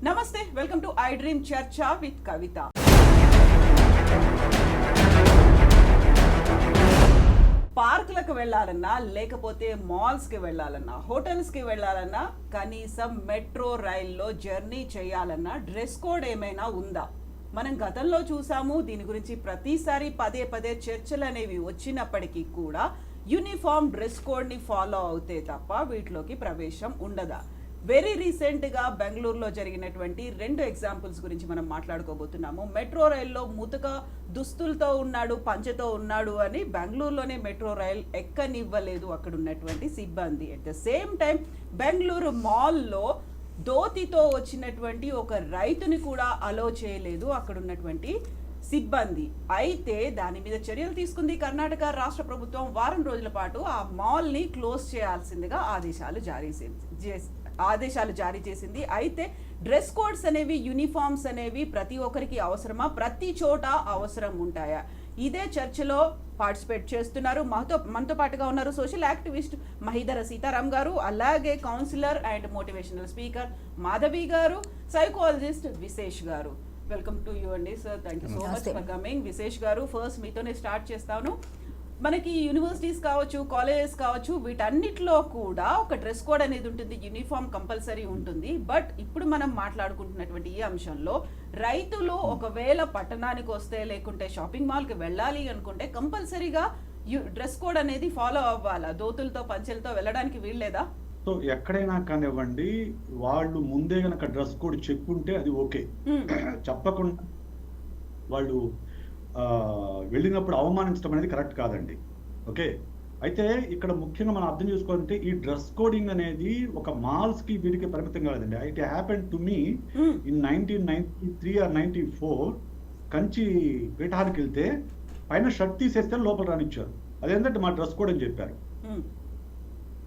నమస్తే, welcome to I dream చర్చా with కవిత. పార్కులకు వెళ్ళాలన్నా, లేకపోతే మాల్స్కి వెళ్ళాలన్నా, హోటల్స్కి వెళ్ళాలన్నా, కనీసం మెట్రో రైల్లో జర్నీ చేయాలన్నా డ్రెస్ కోడ్ ఏమైనా ఉందా? మనం గతంలో చూసాము. దీని గురించి ప్రతిసారి పదే పదే చర్చలు అనేవి వచ్చినప్పటికీ కూడా యూనిఫామ్ డ్రెస్ కోడ్ని ఫాలో అవుతే తప్ప వీటిలోకి ప్రవేశం ఉండదా? వెరీ రీసెంట్గా బెంగళూరులో జరిగినటువంటి 2 ఎగ్జాంపుల్స్ గురించి మనం మాట్లాడుకోబోతున్నాము. మెట్రో రైల్లో ముతక దుస్తులతో ఉన్నాడు, పంచెతో ఉన్నాడు అని బెంగళూరులోనే మెట్రో రైల్ ఎక్కనివ్వలేదు అక్కడ ఉన్నటువంటి సిబ్బంది. At the same time Bengaluru మాల్లో ధోతితో వచ్చినటువంటి ఒక రైతుని కూడా అలో చేయలేదు అక్కడ ఉన్నటువంటి సిబ్బంది. అయితే దాని మీద చర్యలు తీసుకుంది కర్ణాటక రాష్ట్ర ప్రభుత్వం. వారం రోజుల పాటు ఆ మాల్ని క్లోజ్ చేయాల్సిందిగా ఆదేశాలు జారీ చేసింది. అయితే డ్రెస్ కోడ్స్ అనేవి, యూనిఫామ్స్ అనేవి ప్రతి ఒక్కరికి అవసరమా? ప్రతి చోట అవసరం ఉంటాయా? ఇదే చర్చలో పార్టిసిపేట్ చేస్తున్నారు. మనతో పాటుగా ఉన్నారు సోషల్ యాక్టివిస్ట్ మహిదర సీతారాం గారు, అలాగే counsellor and motivational speaker Madhavi గారు, సైకాలజిస్ట్ విశేష్ గారు. వెల్కమ్ టు యూ అండి sir. Thank you so much for coming. Vishesh గారు, ఫస్ట్ మీతోనే స్టార్ట్ చేస్తాను. మనకి యూనివర్సిటీస్ కావచ్చు, కాలేజెస్ కావచ్చు, వీటన్నిటిలో కూడా ఒక డ్రెస్ కోడ్ అనేది ఉంటుంది, యూనిఫామ్ కంపల్సరీ ఉంటుంది. బట్ ఇప్పుడు మనం మాట్లాడుకుంటున్నటువంటి ఈ అంశంలో రైతులు ఒకవేళ పట్టణానికి వస్తే, లేకుంటే షాపింగ్ మాల్కి వెళ్ళాలి అనుకుంటే కంపల్సరీగా డ్రెస్ కోడ్ అనేది ఫాలో అవ్వాలా? దోతులతో పంచెలతో వెళ్ళడానికి వీల్లేదా? సో ఎక్కడైనా కానివ్వండి, వాళ్ళు ముందే గనక డ్రెస్ కోడ్ చెప్పుంటే అది ఓకే. చెప్పకుండా వాళ్ళు వెళ్ళినప్పుడు అవమానించడం అనేది కరెక్ట్ కాదండి. ఓకే, అయితే ఇక్కడ ముఖ్యంగా మనం అర్థం చేసుకోవాలంటే ఈ డ్రెస్ కోడింగ్ అనేది ఒక మాల్స్ కి వీటికి పరిమితం కాలేదండి. It happen to me in 1993 or 94 Kanchi పీఠానికి వెళ్తే పైన షర్ట్ తీసేస్తే లోపల రానిచ్చారు. అదేంటంటే మా డ్రెస్ కోడ్ అని చెప్పారు.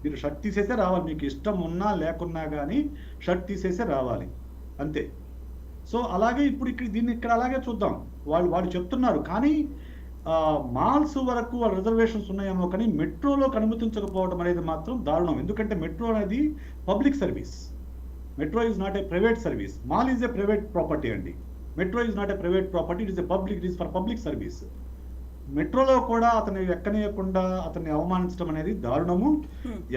మీరు షర్ట్ తీసేసే రావాలి, మీకు ఇష్టం ఉన్నా లేకున్నా కానీ షర్ట్ తీసేసే రావాలి, అంతే. సో అలాగే ఇప్పుడు దీన్ని ఇక్కడ అలాగే చూద్దాం. వాళ్ళు చెప్తున్నారు, కానీ మాల్స్ వరకు వాళ్ళ రిజర్వేషన్స్ ఉన్నాయేమో, కానీ మెట్రోలోకి అనుమతించకపోవడం అనేది మాత్రం దారుణం. ఎందుకంటే మెట్రో అనేది public service. Metro is not a private service. Mall is a private property అండి. Metro is not a private property, it is a public, it is for public service. మెట్రోలో కూడా అతన్ని ఎక్కనీయకుండా అతన్ని అవమానించడం అనేది దారుణము.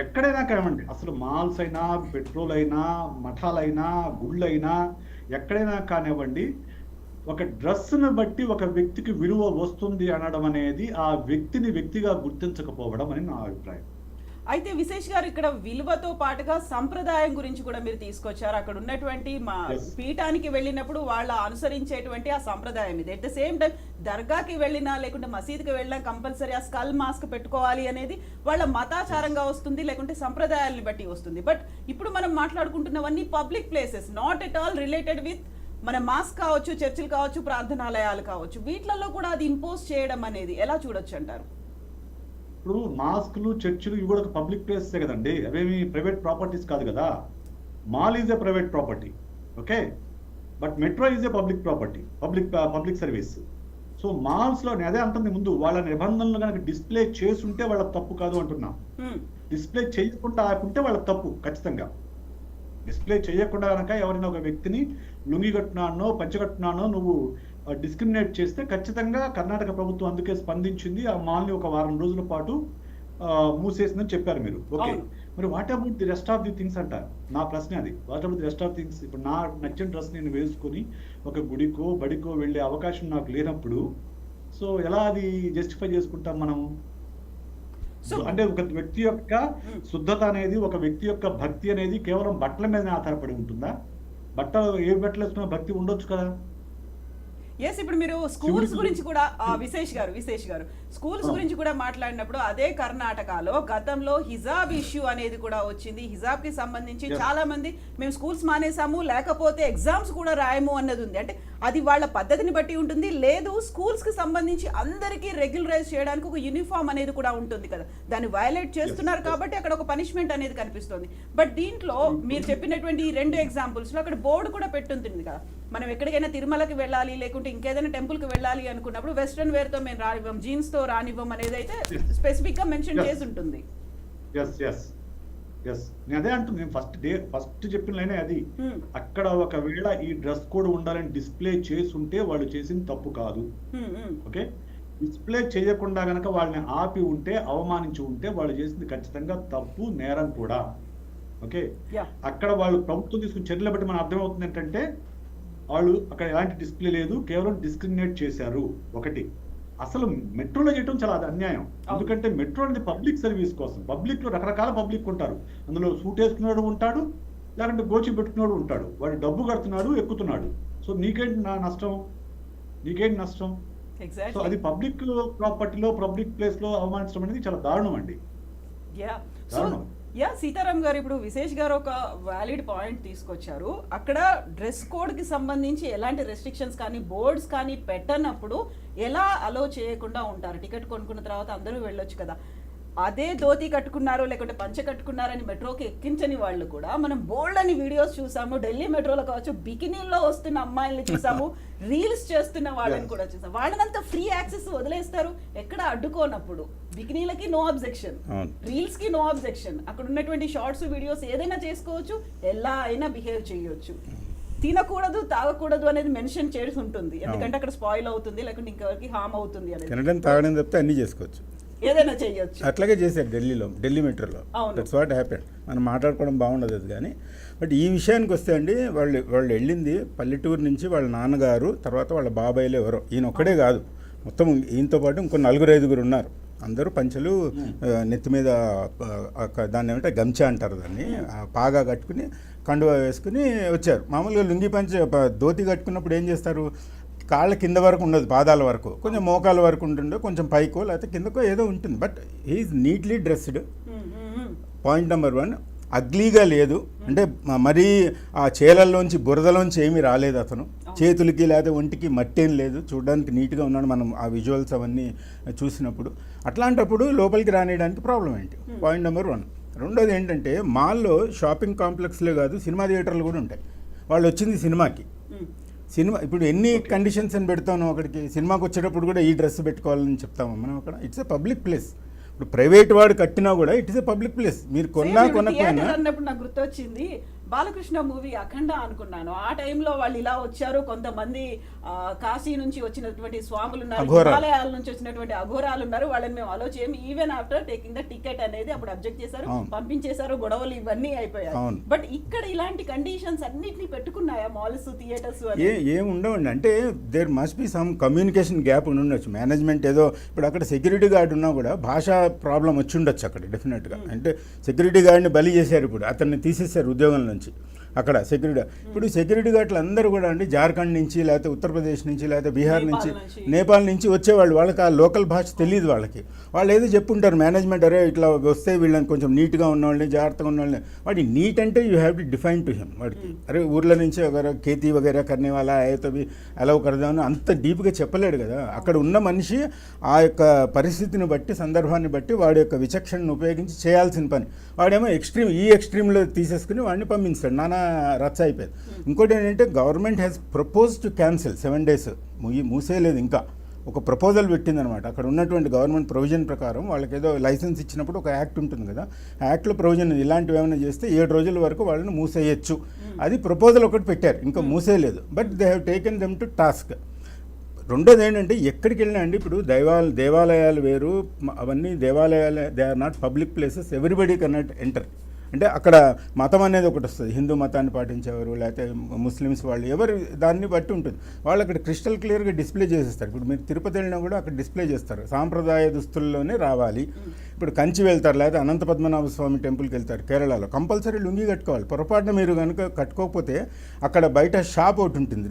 ఎక్కడైనా కానివ్వండి, అసలు మాల్స్ అయినా, పెట్రోల్ అయినా, మఠాలైనా, గుళ్ళైనా, ఎక్కడైనా కానివ్వండి, ఒక డ్రెస్ను బట్టి ఒక వ్యక్తికి విలువ వస్తుంది అనడం అనేది ఆ వ్యక్తిని వ్యక్తిగా గుర్తించకపోవడం అని నా అభిప్రాయం. అయితే విశేష్ గారు, ఇక్కడ విలువతో పాటుగా సంప్రదాయం గురించి కూడా మీరు తీసుకొచ్చారు. అక్కడ ఉన్నటువంటి మా పీఠానికి వెళ్ళినప్పుడు వాళ్ళ అనుసరించేటువంటి ఆ సంప్రదాయం ఇది. అట్ ద సేమ్ టైం దర్గాకి వెళ్ళినా, లేకుంటే మసీద్కి వెళ్ళినా కంపల్సరీ ఆ స్కల్ మాస్క్ పెట్టుకోవాలి అనేది వాళ్ళ మతాచారంగా వస్తుంది, లేకుంటే సంప్రదాయాలను బట్టి వస్తుంది. బట్ ఇప్పుడు మనం మాట్లాడుకుంటున్నవన్నీ public places, not at all related with మన మాస్క్ కావచ్చు, చర్చిలు కావచ్చు, ప్రార్థనాలయాలు కావచ్చు, వీటిలలో కూడా అది ఇంపోజ్ చేయడం అనేది ఎలా చూడొచ్చు అంటారు? ఇప్పుడు మాస్కులు, చర్చిలు ఇవి కూడా పబ్లిక్ ప్లేసెసే కదండి, అవేమి ప్రైవేట్ ప్రాపర్టీస్ కాదు కదా. Mall is a private property, okay, but metro is a public property, public service. So మాల్స్లో అదే అంటుంది, ముందు వాళ్ళ నిబంధనలు కనుక డిస్ప్లే చేసుంటే వాళ్ళ తప్పు కాదు అంటున్నాం. డిస్ప్లే చేయకుండా ఆకుంటే వాళ్ళ తప్పు ఖచ్చితంగా. డిస్ప్లే చేయకుండా కనుక ఎవరైనా ఒక వ్యక్తిని లుంగి కట్టున్నానో, పంచె కట్టున్నానో నువ్వు డిస్క్రిమినేట్ చేస్తే ఖచ్చితంగా కర్ణాటక ప్రభుత్వం అందుకే స్పందించింది. ఆ మాల్ని ఒక వారం రోజుల పాటు మూసేసిందని చెప్పారు మీరు. ఓకే, మరి what about the rest of the things అంటారు. నా ప్రశ్న అది, what about the rest of things? ఇప్పుడు నా నచ్చిన డ్రెస్ నేను వేసుకొని ఒక గుడికో బడికో వెళ్ళే అవకాశం నాకు లేనప్పుడు సో ఎలా అది జస్టిఫై చేసుకుంటాం మనం? అంటే ఒక వ్యక్తి యొక్క శుద్ధత అనేది, ఒక వ్యక్తి యొక్క భక్తి అనేది కేవలం బట్టల మీద ఆధారపడి ఉంటుందా? ఏ బట్టలు వేసుకున్న భక్తి ఉండొచ్చు కదా. ఎస్, ఇప్పుడు మీరు స్కూల్స్ గురించి కూడా విశేష్ గారు స్కూల్స్ గురించి కూడా మాట్లాడినప్పుడు అదే కర్ణాటకలో గతంలో హిజాబ్ ఇష్యూ అనేది కూడా వచ్చింది. హిజాబ్ కి సంబంధించి చాలా మంది మేము స్కూల్స్ మానేసాము, లేకపోతే ఎగ్జామ్స్ కూడా రాయము అన్నది ఉంది. అంటే అది వాళ్ళ పద్ధతిని బట్టి ఉంటుంది. లేదు, స్కూల్స్ కి సంబంధించి అందరికీ రెగ్యులరైజ్ చేయడానికి ఒక యూనిఫామ్ అనేది కూడా ఉంటుంది కదా, దాన్ని వయలేట్ చేస్తున్నారు కాబట్టి అక్కడ ఒక పనిష్మెంట్ అనేది కనిపిస్తుంది. బట్ దీంట్లో మీరు చెప్పినటువంటి ఈ 2 ఎగ్జాంపుల్స్ లో అక్కడ బోర్డు కూడా పెట్టుంటుంది కదా, మనం ఎక్కడికైనా తిరుమలకి వెళ్ళాలి, లేకుంటే ఇంకేదైనా టెంపుల్కి వెళ్ళాలి అనుకున్నప్పుడు వెస్ట్రన్ వేర్తో మేము రానివ్వం, జీన్స్తో రానివ్వం అనేది అయితే స్పెసిఫిక్గా మెన్షన్ చేసి ఉంటుంది. ఎస్ నేను అదే అంటున్నాను. నేను ఫస్ట్ చెప్పిన లైనే అది. Hmm. అక్కడ ఒకవేళ ఈ డ్రెస్ కోడ్ ఉండాలని డిస్ప్లే చేసి ఉంటే వాళ్ళు చేసింది తప్పు కాదు. Hmm, hmm. ఓకే, డిస్ప్లే చేయకుండా గనక వాళ్ళని ఆపి ఉంటే, అవమానించి ఉంటే వాళ్ళు చేసింది ఖచ్చితంగా తప్పు, నేరం కూడా. Okay, Yeah. అక్కడ వాళ్ళు ప్రభుత్వం తీసుకున్న చర్యలు బట్టి మనకు అర్థమవుతుంది ఏంటంటే వాళ్ళు అక్కడ ఎలాంటి డిస్ప్లే లేదు, కేవలం డిస్క్రిమినేట్ చేశారు. ఒకటి, అసలు మెట్రోలో చేయడం చాలా అది అన్యాయం. ఎందుకంటే మెట్రో అనేది పబ్లిక్ సర్వీస్ కోసం. పబ్లిక్ లో రకరకాల పబ్లిక్ ఉంటారు. అందులో సూట్ వేసుకున్నాడు ఉంటాడు, లేకుంటే గోచి పెట్టుకున్నాడు ఉంటాడు. వాడు డబ్బు కడుతున్నాడు, ఎక్కుతున్నాడు. సో నీకేంటి నష్టం? నీకేంటి నష్టం? So Exactly. అది పబ్లిక్ ప్రాపర్టీలో, పబ్లిక్ ప్లేస్ లో అవమానించడం అనేది చాలా దారుణం అండి. యా సో దారుణం. యా సీతారాం గారు, ఇప్పుడు విశేష్ గారు ఒక వ్యాలిడ్ పాయింట్ తీసుకొచ్చారు. అక్కడ డ్రెస్ కోడ్ కి సంబంధించి ఎలాంటి రెస్ట్రిక్షన్స్ కానీ బోర్డ్స్ కానీ పెట్టనప్పుడు ఎలా అలో చేయకుండా ఉంటారు? టికెట్ కొనుక్కున్న తర్వాత అందరూ వెళ్ళొచ్చు కదా. అదే ధోతి కట్టుకున్నారు లేకుంటే పంచ కట్టుకున్నారని మెట్రోకి ఎక్కించని వాళ్ళు కూడా మనం బోల్డ్ అని వీడియోస్ చూసాము. ఢిల్లీ మెట్రోలో కావచ్చు, బికినీల్లో వస్తున్న అమ్మాయిల్ని చూసాము, రీల్స్ చేస్తున్న వాళ్ళని కూడా చూసాము. వాళ్ళనంతా ఫ్రీ యాక్సెస్ వదిలేస్తారు ఎక్కడ అడ్డుకోనప్పుడు. బికినీలకి నో అబ్జెక్షన్, రీల్స్ కి నో అబ్జెక్షన్, అక్కడ ఉన్నటువంటి షార్ట్స్ వీడియోస్ ఏదైనా చేసుకోవచ్చు, ఎలా అయినా బిహేవ్ చేయొచ్చు. తినకూడదు, తాగకూడదు అనేది మెన్షన్ చేసి ఉంటుంది, ఎందుకంటే అక్కడ స్పాయిల్ అవుతుంది లేకుంటే ఇంకెవరికి హామ్ అవుతుంది అనేది. తినడం తాగడం తప్పితే అన్నీ చేసుకోవచ్చు, ఏదైనా చేయొచ్చు. అట్లాగే చేశారు ఢిల్లీ మెట్రోలో. అవును. That's what happened. మనం మాట్లాడుకోవడం బాగుండదు అది. కానీ బట్ ఈ విషయానికి వస్తే అండి, వాళ్ళు వెళ్ళింది పల్లెటూరు నుంచి వాళ్ళ నాన్నగారు, తర్వాత వాళ్ళ బాబాయిలు ఎవరో, ఈయన ఒక్కడే కాదు, మొత్తం ఈయనతో పాటు ఇంకో 4-5 ఉన్నారు. అందరూ పంచలు, నెత్తి మీద దాన్ని ఏమంటే గంచా అంటారు దాన్ని, పాగా కట్టుకుని కండువా వేసుకుని వచ్చారు. మామూలుగా లుంగి ధోతి కట్టుకున్నప్పుడు ఏం చేస్తారు, కాళ్ళ కింద వరకు ఉండదు, పాదాల వరకు, కొంచెం మోకాల వరకు ఉంటుండే, కొంచెం పైకో లేకపోతే కిందకో ఏదో ఉంటుంది. But he's neatly dressed. Point number 1, అగ్లీగా లేదు. అంటే మరీ ఆ చేలల్లోంచి బురదలోంచి ఏమీ రాలేదు అతను. చేతులకి లేదా ఒంటికి మట్టి ఏం లేదు, చూడడానికి నీట్గా ఉన్నాడు మనం ఆ విజువల్స్ అవన్నీ చూసినప్పుడు. అట్లాంటప్పుడు లోపలికి రానియడానికి ప్రాబ్లం ఏంటి? Point number 1. రెండోది ఏంటంటే, మాల్లో షాపింగ్ కాంప్లెక్స్లే కాదు, సినిమా థియేటర్లు కూడా ఉంటాయి. వాళ్ళు వచ్చింది సినిమాకి. సినిమా ఇప్పుడు ఎన్ని కండిషన్స్ అని పెడతాను అక్కడికి. సినిమాకి వచ్చేటప్పుడు కూడా ఈ డ్రెస్ పెట్టుకోవాలని చెప్తాము మనం అక్కడ. It's a public place. ఇప్పుడు ప్రైవేట్ వాడు కట్టినా కూడా it is a public place. మీరు కొనకపోయినా అన్నప్పుడు నాకు గుర్తొచ్చింది బాలకృష్ణ మూవీ అఖండ అనుకున్నాను. ఆ టైంలో వాళ్ళు ఇలా వచ్చారు, కొంతమంది కాశీ నుంచి వచ్చినటువంటి స్వాములు ఉన్నారు, హిమాలయాల నుంచి వచ్చినటువంటి అఘోరాలు ఉన్నారు, వాళ్ళని మేము అలో చేయము even after taking the ticket అనేది అప్పుడు అబ్జెక్ట్ చేశారు, పంపించేశారు, గొడవలు ఇవన్నీ అయిపోయాయి. బట్ ఇక్కడ ఇలాంటి కండిషన్స్ అన్నిటిని పెట్టుకున్నాయా మాల్స్, థియేటర్స్? ఏం ఉండవండి. అంటే there must be some communication gap ఉండొచ్చు. మేనేజ్మెంట్ ఏదో, ఇప్పుడు అక్కడ సెక్యూరిటీ గార్డ్ ఉన్నా కూడా భాషా ప్రాబ్లం వచ్చి ఉండొచ్చు అక్కడ డెఫినెట్గా. అంటే సెక్యూరిటీ గార్డ్ని బలి చేశారు, ఇప్పుడు అతన్ని తీసేశారు ఉద్యోగం నుంచి అక్కడ సెక్యూరిటీ. ఇప్పుడు సెక్యూరిటీ గార్డులు అందరూ కూడా అండి జార్ఖండ్ నుంచి, లేకపోతే ఉత్తరప్రదేశ్ నుంచి, లేకపోతే బీహార్ నుంచి, నేపాల్ నుంచి వచ్చేవాళ్ళు. వాళ్ళకి ఆ లోకల్ భాష తెలియదు వాళ్ళకి. వాళ్ళు ఏదో చెప్పుంటారు మేనేజ్మెంట్, అరే ఇట్లా వస్తే వీళ్ళని కొంచెం నీట్గా ఉన్నవాళ్ళని, జాగ్రత్తగా ఉన్నవాళ్ళని. వాడి నీట్ అంటే you have to define to him. వాడికి అరే ఊర్ల నుంచి ఒకరు ఖేతీ వగేరా కర్నే వాళ్ళ అయ్యేతవి అలవ్ కరదామని అంత డీప్గా చెప్పలేడు కదా. అక్కడ ఉన్న మనిషి ఆ యొక్క పరిస్థితిని బట్టి, సందర్భాన్ని బట్టి వాడి యొక్క విచక్షణను ఉపయోగించి చేయాల్సిన పని. వాడేమో ఈ ఎక్స్ట్రీమ్లో తీసేసుకుని వాడిని పంపించాడు. నానా రచ్చ అయిపోయింది. ఇంకోటి ఏంటంటే, government has propose to cancel 7 days. మూసేయలేదు, ఇంకా ఒక ప్రపోజల్ పెట్టిందనమాట. అక్కడ ఉన్నటువంటి గవర్నమెంట్ ప్రొవిజన్ ప్రకారం వాళ్ళకి ఏదో లైసెన్స్ ఇచ్చినప్పుడు ఒక యాక్ట్ ఉంటుంది కదా, ఆ యాక్ట్లో ప్రొవిజన్ ఇలాంటివి ఏమైనా చేస్తే 7 రోజుల వరకు వాళ్ళని మూసేయచ్చు. అది ప్రపోజల్ ఒకటి పెట్టారు, ఇంకా మూసేయలేదు. But they have taken them to task. రెండోది ఏంటంటే, ఎక్కడికి వెళ్ళినా అండి, ఇప్పుడు దేవాలయాలు వేరు, అవన్నీ దేవాలయాలు, they are not public places, everybody can not enter. అంటే అక్కడ మతం అనేది ఒకటి వస్తుంది, హిందూ మతాన్ని పాటించేవారు, లేకపోతే ముస్లిమ్స్ వాళ్ళు, ఎవరు దాన్ని బట్టి ఉంటుంది. వాళ్ళు అక్కడ క్రిస్టల్ క్లియర్గా డిస్ప్లే చేసేస్తారు. ఇప్పుడు మీరు తిరుపతి వెళ్ళినా కూడా అక్కడ డిస్ప్లే చేస్తారు, సాంప్రదాయ దుస్తుల్లోనే రావాలి. ఇప్పుడు కంచి వెళ్తారు, లేకపోతే అనంత పద్మనాభ స్వామి టెంపుల్కి వెళ్తారు కేరళలో, కంపల్సరీ లుంగి కట్టుకోవాలి. పొరపాటున మీరు కనుక కట్టుకోకపోతే అక్కడ బయట షాప్ ఒకటి ఉంటుంది,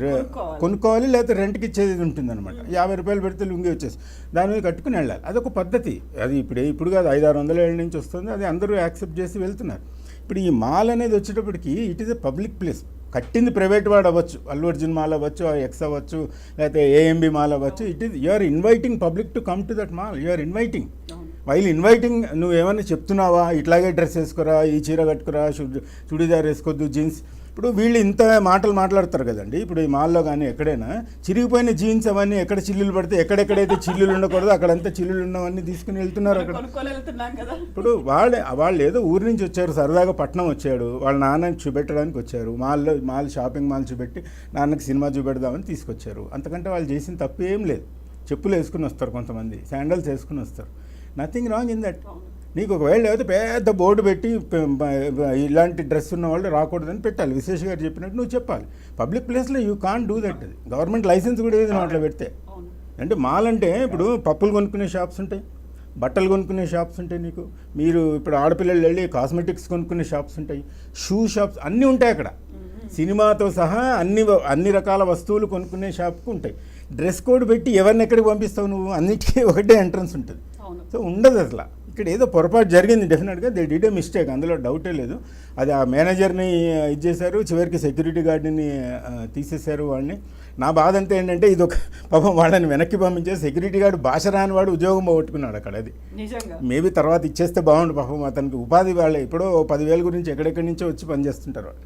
కొనుక్కోవాలి, లేకపోతే రెంట్కి ఇచ్చేది ఉంటుంది అనమాట. 50 రూపాయలు పెడితే లుంగి వచ్చేసి దాని మీద కట్టుకుని వెళ్ళాలి. అదొక పద్ధతి. అది ఇప్పుడు కాదు, 500-600 ఏళ్ళ నుంచి వస్తుంది. అది అందరూ యాక్సెప్ట్ చేసి వెళ్తున్నారు. ఇప్పుడు ఈ మాల్ అనేది వచ్చేటప్పటికి it is a public place. కట్టింది ప్రైవేట్ వాడు అవ్వచ్చు, అల్లు అర్జున్ మాల్ అవ్వచ్చు, ఎక్స్ అవ్వచ్చు, లేకపోతే ఏఎంబి మాల్ అవ్వచ్చు. It is, you are inviting public to come to that mall. You are inviting. While inviting నువ్వు ఏమైనా చెప్తున్నావా, ఇట్లాగే డ్రెస్ వేసుకోరా, ఈ చీర కట్టుకురా, చుడిదార్ వేసుకోవద్దు, జీన్స్. ఇప్పుడు వీళ్ళు ఇంత మాటలు మాట్లాడతారు కదండి, ఇప్పుడు ఈ మాల్లో కానీ ఎక్కడైనా చిరిగిపోయిన జీన్స్ అవన్నీ ఎక్కడ చిల్లులు పడితే ఎక్కడెక్కడైతే చిల్లులు ఉండకూడదో అక్కడంతా చిల్లులు ఉన్నవన్నీ తీసుకుని వెళ్తున్నారు అక్కడ. కొనుక్కొని వెళ్తున్నాం కదా. ఇప్పుడు వాళ్ళు ఏదో ఊరి నుంచి వచ్చారు, సరదాగా పట్నం వచ్చాడు, వాళ్ళ నాన్నకి చూపెట్టడానికి వచ్చారు, మాల్ షాపింగ్ మాల్ చూపెట్టి నాన్నకి సినిమా చూపెడదామని తీసుకొచ్చారు. అంతకంటే వాళ్ళు చేసిన తప్పు ఏం లేదు. చెప్పులు వేసుకుని వస్తారు, కొంతమంది శాండల్స్ వేసుకుని వస్తారు, నథింగ్ రాంగ్ ఇన్ దట్. నీకు ఒకవేళ లేకపోతే పెద్ద బోర్డు పెట్టి ఇలాంటి డ్రెస్ ఉన్న వాళ్ళు రాకూడదని పెట్టాలి. విశేష్ గారు చెప్పినట్టు నువ్వు చెప్పాలి. పబ్లిక్ ప్లేస్లో యూ కాంట్ డూ దట్. అది గవర్నమెంట్ లైసెన్స్ కూడా ఏది అట్లా పెడితే. అంటే మాల్ అంటే ఇప్పుడు పప్పులు కొనుక్కునే షాప్స్ ఉంటాయి, బట్టలు కొనుక్కునే షాప్స్ ఉంటాయి, మీరు ఇప్పుడు ఆడపిల్లలు వెళ్ళి కాస్మెటిక్స్ కొనుక్కునే షాప్స్ ఉంటాయి, షూ షాప్స్ అన్నీ ఉంటాయి అక్కడ. సినిమాతో సహా అన్ని రకాల వస్తువులు కొనుక్కునే షాప్కి ఉంటాయి. డ్రెస్ కోడ్ పెట్టి ఎవరిని ఎక్కడికి పంపిస్తావు నువ్వు? అన్నిటికీ ఒకటే ఎంట్రన్స్ ఉంటుంది. సో ఉండదు అసలు. ఇక్కడ ఏదో పొరపాటు జరిగింది డెఫినెట్గా, దే డిడ్ ఏ మిస్టేక్, అందులో డౌటే లేదు. అది ఆ మేనేజర్ని ఇది చేశారు, చివరికి సెక్యూరిటీ గార్డ్ని తీసేశారు వాడిని. నా బాధ అంతా ఏంటంటే ఇది ఒక పాపం వాళ్ళని వెనక్కి పంపించే సెక్యూరిటీ గార్డు భాష రాని వాడు ఉద్యోగం పోగొట్టుకున్నాడు అక్కడ. అది మేబీ తర్వాత ఇచ్చేస్తే బాగుండు పాపం అతనికి ఉపాధి. వాళ్ళే ఎప్పుడో 10,000 గురించి ఎక్కడెక్కడి నుంచో వచ్చి పనిచేస్తుంటారు వాళ్ళు.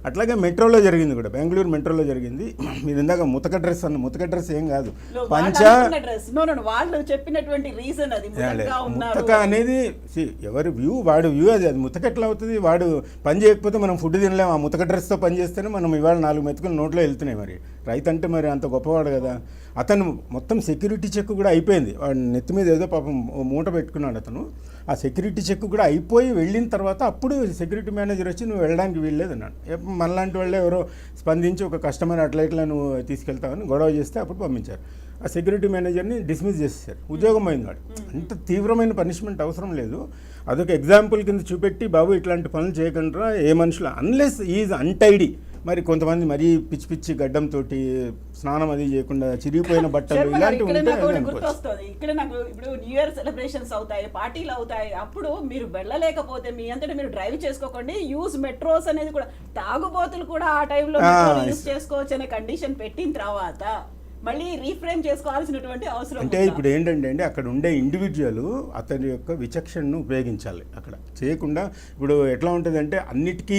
అట్లాగే మెట్రోలో జరిగింది కూడా, బెంగళూరు మెట్రోలో జరిగింది. మీరు ఇందాక ముతక డ్రెస్ ఏం కాదు, వాళ్ళు చెప్పినటువంటి రీజన్ అది. ముతక అనేది ఎవరి వ్యూ, వాడు వ్యూ అది. ముతక ఎట్లా అవుతుంది? వాడు పని చేయకపోతే మనం ఫుడ్ తినలేము. ఆ ముతక డ్రెస్తో పని చేస్తేనే మనం ఇవాళ 4 మెతుకులు నోట్లో వెళ్తున్నాయి. మరి రైతు అంటే మరి అంత గొప్పవాడు కదా. అతను మొత్తం సెక్యూరిటీ చెక్ కూడా అయిపోయింది, వాడు నెత్తి మీద ఏదో పాపం మూట పెట్టుకున్నాడు అతను. ఆ సెక్యూరిటీ చెక్ కూడా అయిపోయి వెళ్ళిన తర్వాత అప్పుడు సెక్యూరిటీ మేనేజర్ వచ్చి నువ్వు వెళ్ళడానికి వీల్లేదు అన్నాడు. మనలాంటి వాళ్ళే ఎవరో స్పందించి ఒక కస్టమర్ అట్లా నువ్వు తీసుకెళ్తావని గొడవ చేస్తే అప్పుడు పంపించారు. ఆ సెక్యూరిటీ మేనేజర్ని డిస్మిస్ చేసేసారు, ఉద్యోగం పోయింది వాడు. అంత తీవ్రమైన పనిష్మెంట్ అవసరం లేదు. అదొక ఎగ్జాంపుల్ కింద చూపెట్టి బాబు ఇట్లాంటి పనులు చేయకుండా ఏ మనుషులు అన్లెస్ ఈజ్ అన్టైడీ. మరి కొంతమంది మరీ పిచ్చి పిచ్చి గడ్డంతో స్నానం అది చేయకుండా చిరిగిపోయిన బట్టలు ఇలాంటివి గుర్తొస్తుంది. ఇక్కడ నాకు ఇప్పుడు న్యూ ఇయర్ సెలబ్రేషన్స్ అవుతాయి, పార్టీలు అవుతాయి, అప్పుడు మీరు వెళ్ళలేకపోతే మీ అంతటా మీరు డ్రైవ్ చేసుకోకండి, యూజ్ మెట్రోస్ అనేది కూడా తాగుబోతులు కూడా ఆ టైంలో యూజ్ చేసుకోవచ్చు అనే కండిషన్ పెట్టిన తర్వాత మళ్ళీ రీఫ్రేమ్ చేసుకోవాల్సినటువంటి అవసరం. అంటే ఇప్పుడు ఏంటంటే అండి, అక్కడ ఉండే ఇండివిజువల్ అతని యొక్క విచక్షణను ఉపయోగించాలి. అక్కడ చేయకుండా ఇప్పుడు ఎట్లా ఉంటుందంటే అన్నిటికీ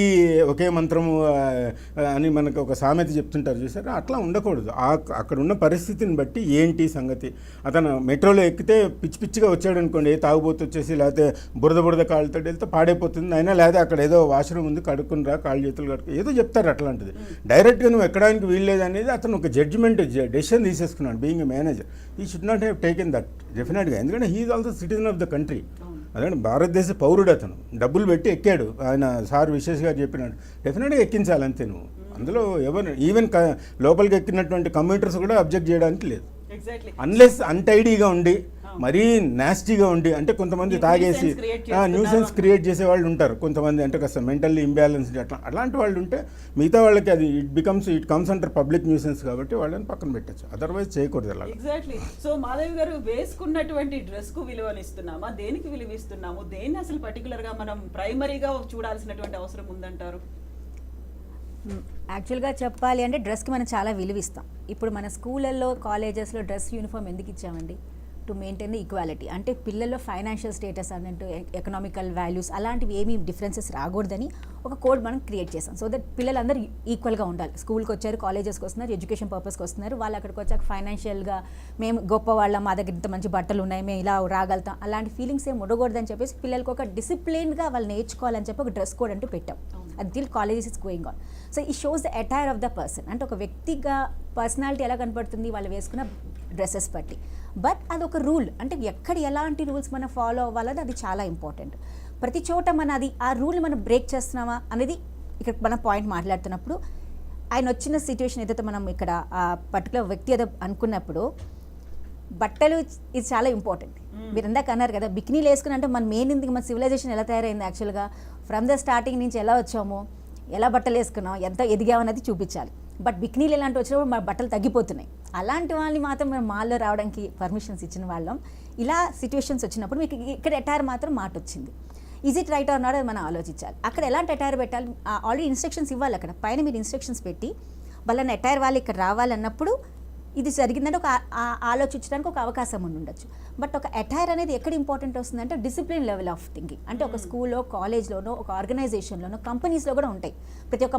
ఒకే మంత్రము అని మనకు ఒక సామెత చెప్తుంటారు చూసారా, అట్లా ఉండకూడదు. అక్కడ ఉన్న పరిస్థితిని బట్టి ఏంటి సంగతి. అతను మెట్రోలో ఎక్కితే పిచ్చి పిచ్చిగా వచ్చాడు అనుకోండి, తాగుబోతు వచ్చేసి లేకపోతే బురద కాళ్ళతో వెళ్తే పాడైపోతుంది అయినా, లేదా అక్కడ ఏదో వాష్రూమ్ ఉంది కడుక్కుని రా, కాళ్ళు చేతులు కడుక్కు ఏదో చెప్తారు. అట్లాంటిది డైరెక్ట్గా నువ్వు ఎక్కడానికి వీల్లేదు అనేది అతను ఒక జడ్జిమెంట్ డెసిషన్ తీసేసుకున్నాడు. Being a manager he should not have taken that డెఫినెట్గా. ఎందుకంటే he is also citizen of the country. అదే భారతదేశ పౌరుడు అతను, డబ్బులు పెట్టి ఎక్కాడు. ఆయన సార్ విశేష్ గారు చెప్పినాడు డెఫినెట్గా ఎక్కించాలి అంతే. నువ్వు అందులో ఎవరు ఈవెన్ లోపలికి ఎక్కినటువంటి కంప్యూటర్స్ కూడా అబ్జెక్ట్ చేయడానికి లేదు. అన్లెస్ అన్టైడీగా ఉండి మరీ నాస్టీగా ఉండి, అంటే కొంతమంది తాగేసి న్యూసెన్స్ క్రియేట్ చేసే వాళ్ళు ఉంటారు కొంతమంది, అంటే కాస్త మెంటల్లీ ఇంబ్యాలెన్స్ అలాంటి వాళ్ళు ఉంటే మిగతా వాళ్ళకి అది it comes under public nuisance కాబట్టి వాళ్ళని పక్కన పెట్టచ్చు, అదర్వైజ్ చేయకూడదు అలా. ఎగ్జాక్ట్లీ. సో మాధవి గారు, వేసుకున్నటువంటి డ్రెస్ కు విలువనిస్తున్నామా, దేనికి విలువిస్తున్నాము, దేన్ని అసలు పర్టికులర్ గా మనం ప్రైమరీగా చూడాల్సినటువంటి అవసరం ఉందంటారు? యాక్చువల్గా చెప్పాలి అంటే డ్రెస్కి మనం చాలా విలువిస్తాం. ఇప్పుడు మన స్కూళ్ళల్లో కాలేజెస్లో డ్రెస్ యూనిఫామ్ ఎందుకు ఇచ్చామండి? To maintain the equality. అంటే పిల్లల్లో ఫైనాన్షియల్ స్టేటస్ అన్నట్టు ఎకనామికల్ వాల్యూస్ అలాంటివి ఏమీ డిఫరెన్సెస్ రాకూడదని ఒక కోడ్ మనం క్రియేట్ చేసాం. సో దట్ పిల్లలందరూ ఈక్వల్గా ఉండాలి. స్కూల్కి వచ్చారు, కాలేజెస్కి వస్తున్నారు, ఎడ్యుకేషన్ పర్పస్కి వస్తున్నారు, వాళ్ళు అక్కడికి వచ్చాక ఫైనాన్షియల్గా మేము గొప్పవాళ్ళం, మా దగ్గర ఇంత మంచి బట్టలు ఉన్నాయి, మేము ఇలా రాగలుగుతాం అలాంటి ఫీలింగ్స్ ఏం ఉండకూడదని చెప్పేసి పిల్లలకు ఒక డిసిప్లిన్గా వాళ్ళు నేర్చుకోవాలని చెప్పి ఒక డ్రెస్ కోడ్ అంటూ పెట్టాం. అది till colleges is going on. So ఈ shows the attire of the person. అంటే ఒక వ్యక్తిగా పర్సనాలిటీ ఎలా కనపడుతుంది వాళ్ళు వేసుకున్న డ్రెస్సెస్ బట్టి. బట్ అది ఒక రూల్, అంటే ఎక్కడ ఎలాంటి రూల్స్ మనం ఫాలో అవ్వాలని అది చాలా ఇంపార్టెంట్. ప్రతి చోట మన అది ఆ రూల్ మనం బ్రేక్ చేస్తున్నామా అనేది ఇక్కడ మన పాయింట్ మాట్లాడుతున్నప్పుడు. ఆయన వచ్చిన సిచ్యువేషన్ ఏదైతే మనం ఇక్కడ ఆ పర్టికులర్ వ్యక్తి ఏదో అనుకున్నప్పుడు బట్టలు ఇది చాలా ఇంపార్టెంట్. మీరు ఇందాక అన్నారు కదా బికినీలు వేసుకుని, అంటే మన మెయిన్ ఇందుకు మన సివిలైజేషన్ ఎలా తయారైంది యాక్చువల్గా ఫ్రమ్ ద స్టార్టింగ్ నుంచి ఎలా వచ్చామో, ఎలా బట్టలు వేసుకున్నాం, ఎంత ఎదిగామన్నది చూపించాలి. బట్ బికినీలు ఇలాంటి వచ్చినప్పుడు మన బట్టలు తగ్గిపోతున్నాయి. అలాంటి వాళ్ళని మాత్రం మేము మాల్లో రావడానికి పర్మిషన్స్ ఇచ్చిన వాళ్ళం. ఇలా సిచ్యువేషన్స్ వచ్చినప్పుడు మీకు ఇక్కడ అటైర్ మాత్రం మాట వచ్చింది. Is it right are not అది మనం ఆలోచించాలి. అక్కడ ఎలాంటి అటైర్ పెట్టాలి ఆల్రెడీ ఇన్స్ట్రక్షన్స్ ఇవ్వాలి. అక్కడ పైన మీరు ఇన్స్ట్రక్షన్స్ పెట్టి వాళ్ళని అటైర్ వాళ్ళు ఇక్కడ రావాలన్నప్పుడు ఇది జరిగిందంటే ఒక ఆలోచించడానికి ఒక అవకాశం ఉండి ఉండొచ్చు. బట్ ఒక అటైర్ అనేది ఎక్కడ ఇంపార్టెంట్ వస్తుందంటే డిసిప్లిన్ లెవెల్ ఆఫ్ థింకింగ్. అంటే ఒక స్కూల్లో, కాలేజ్లోనో, ఒక ఆర్గనైజేషన్లోనో, కంపెనీస్లో కూడా ఉంటాయి. ప్రతి ఒక్క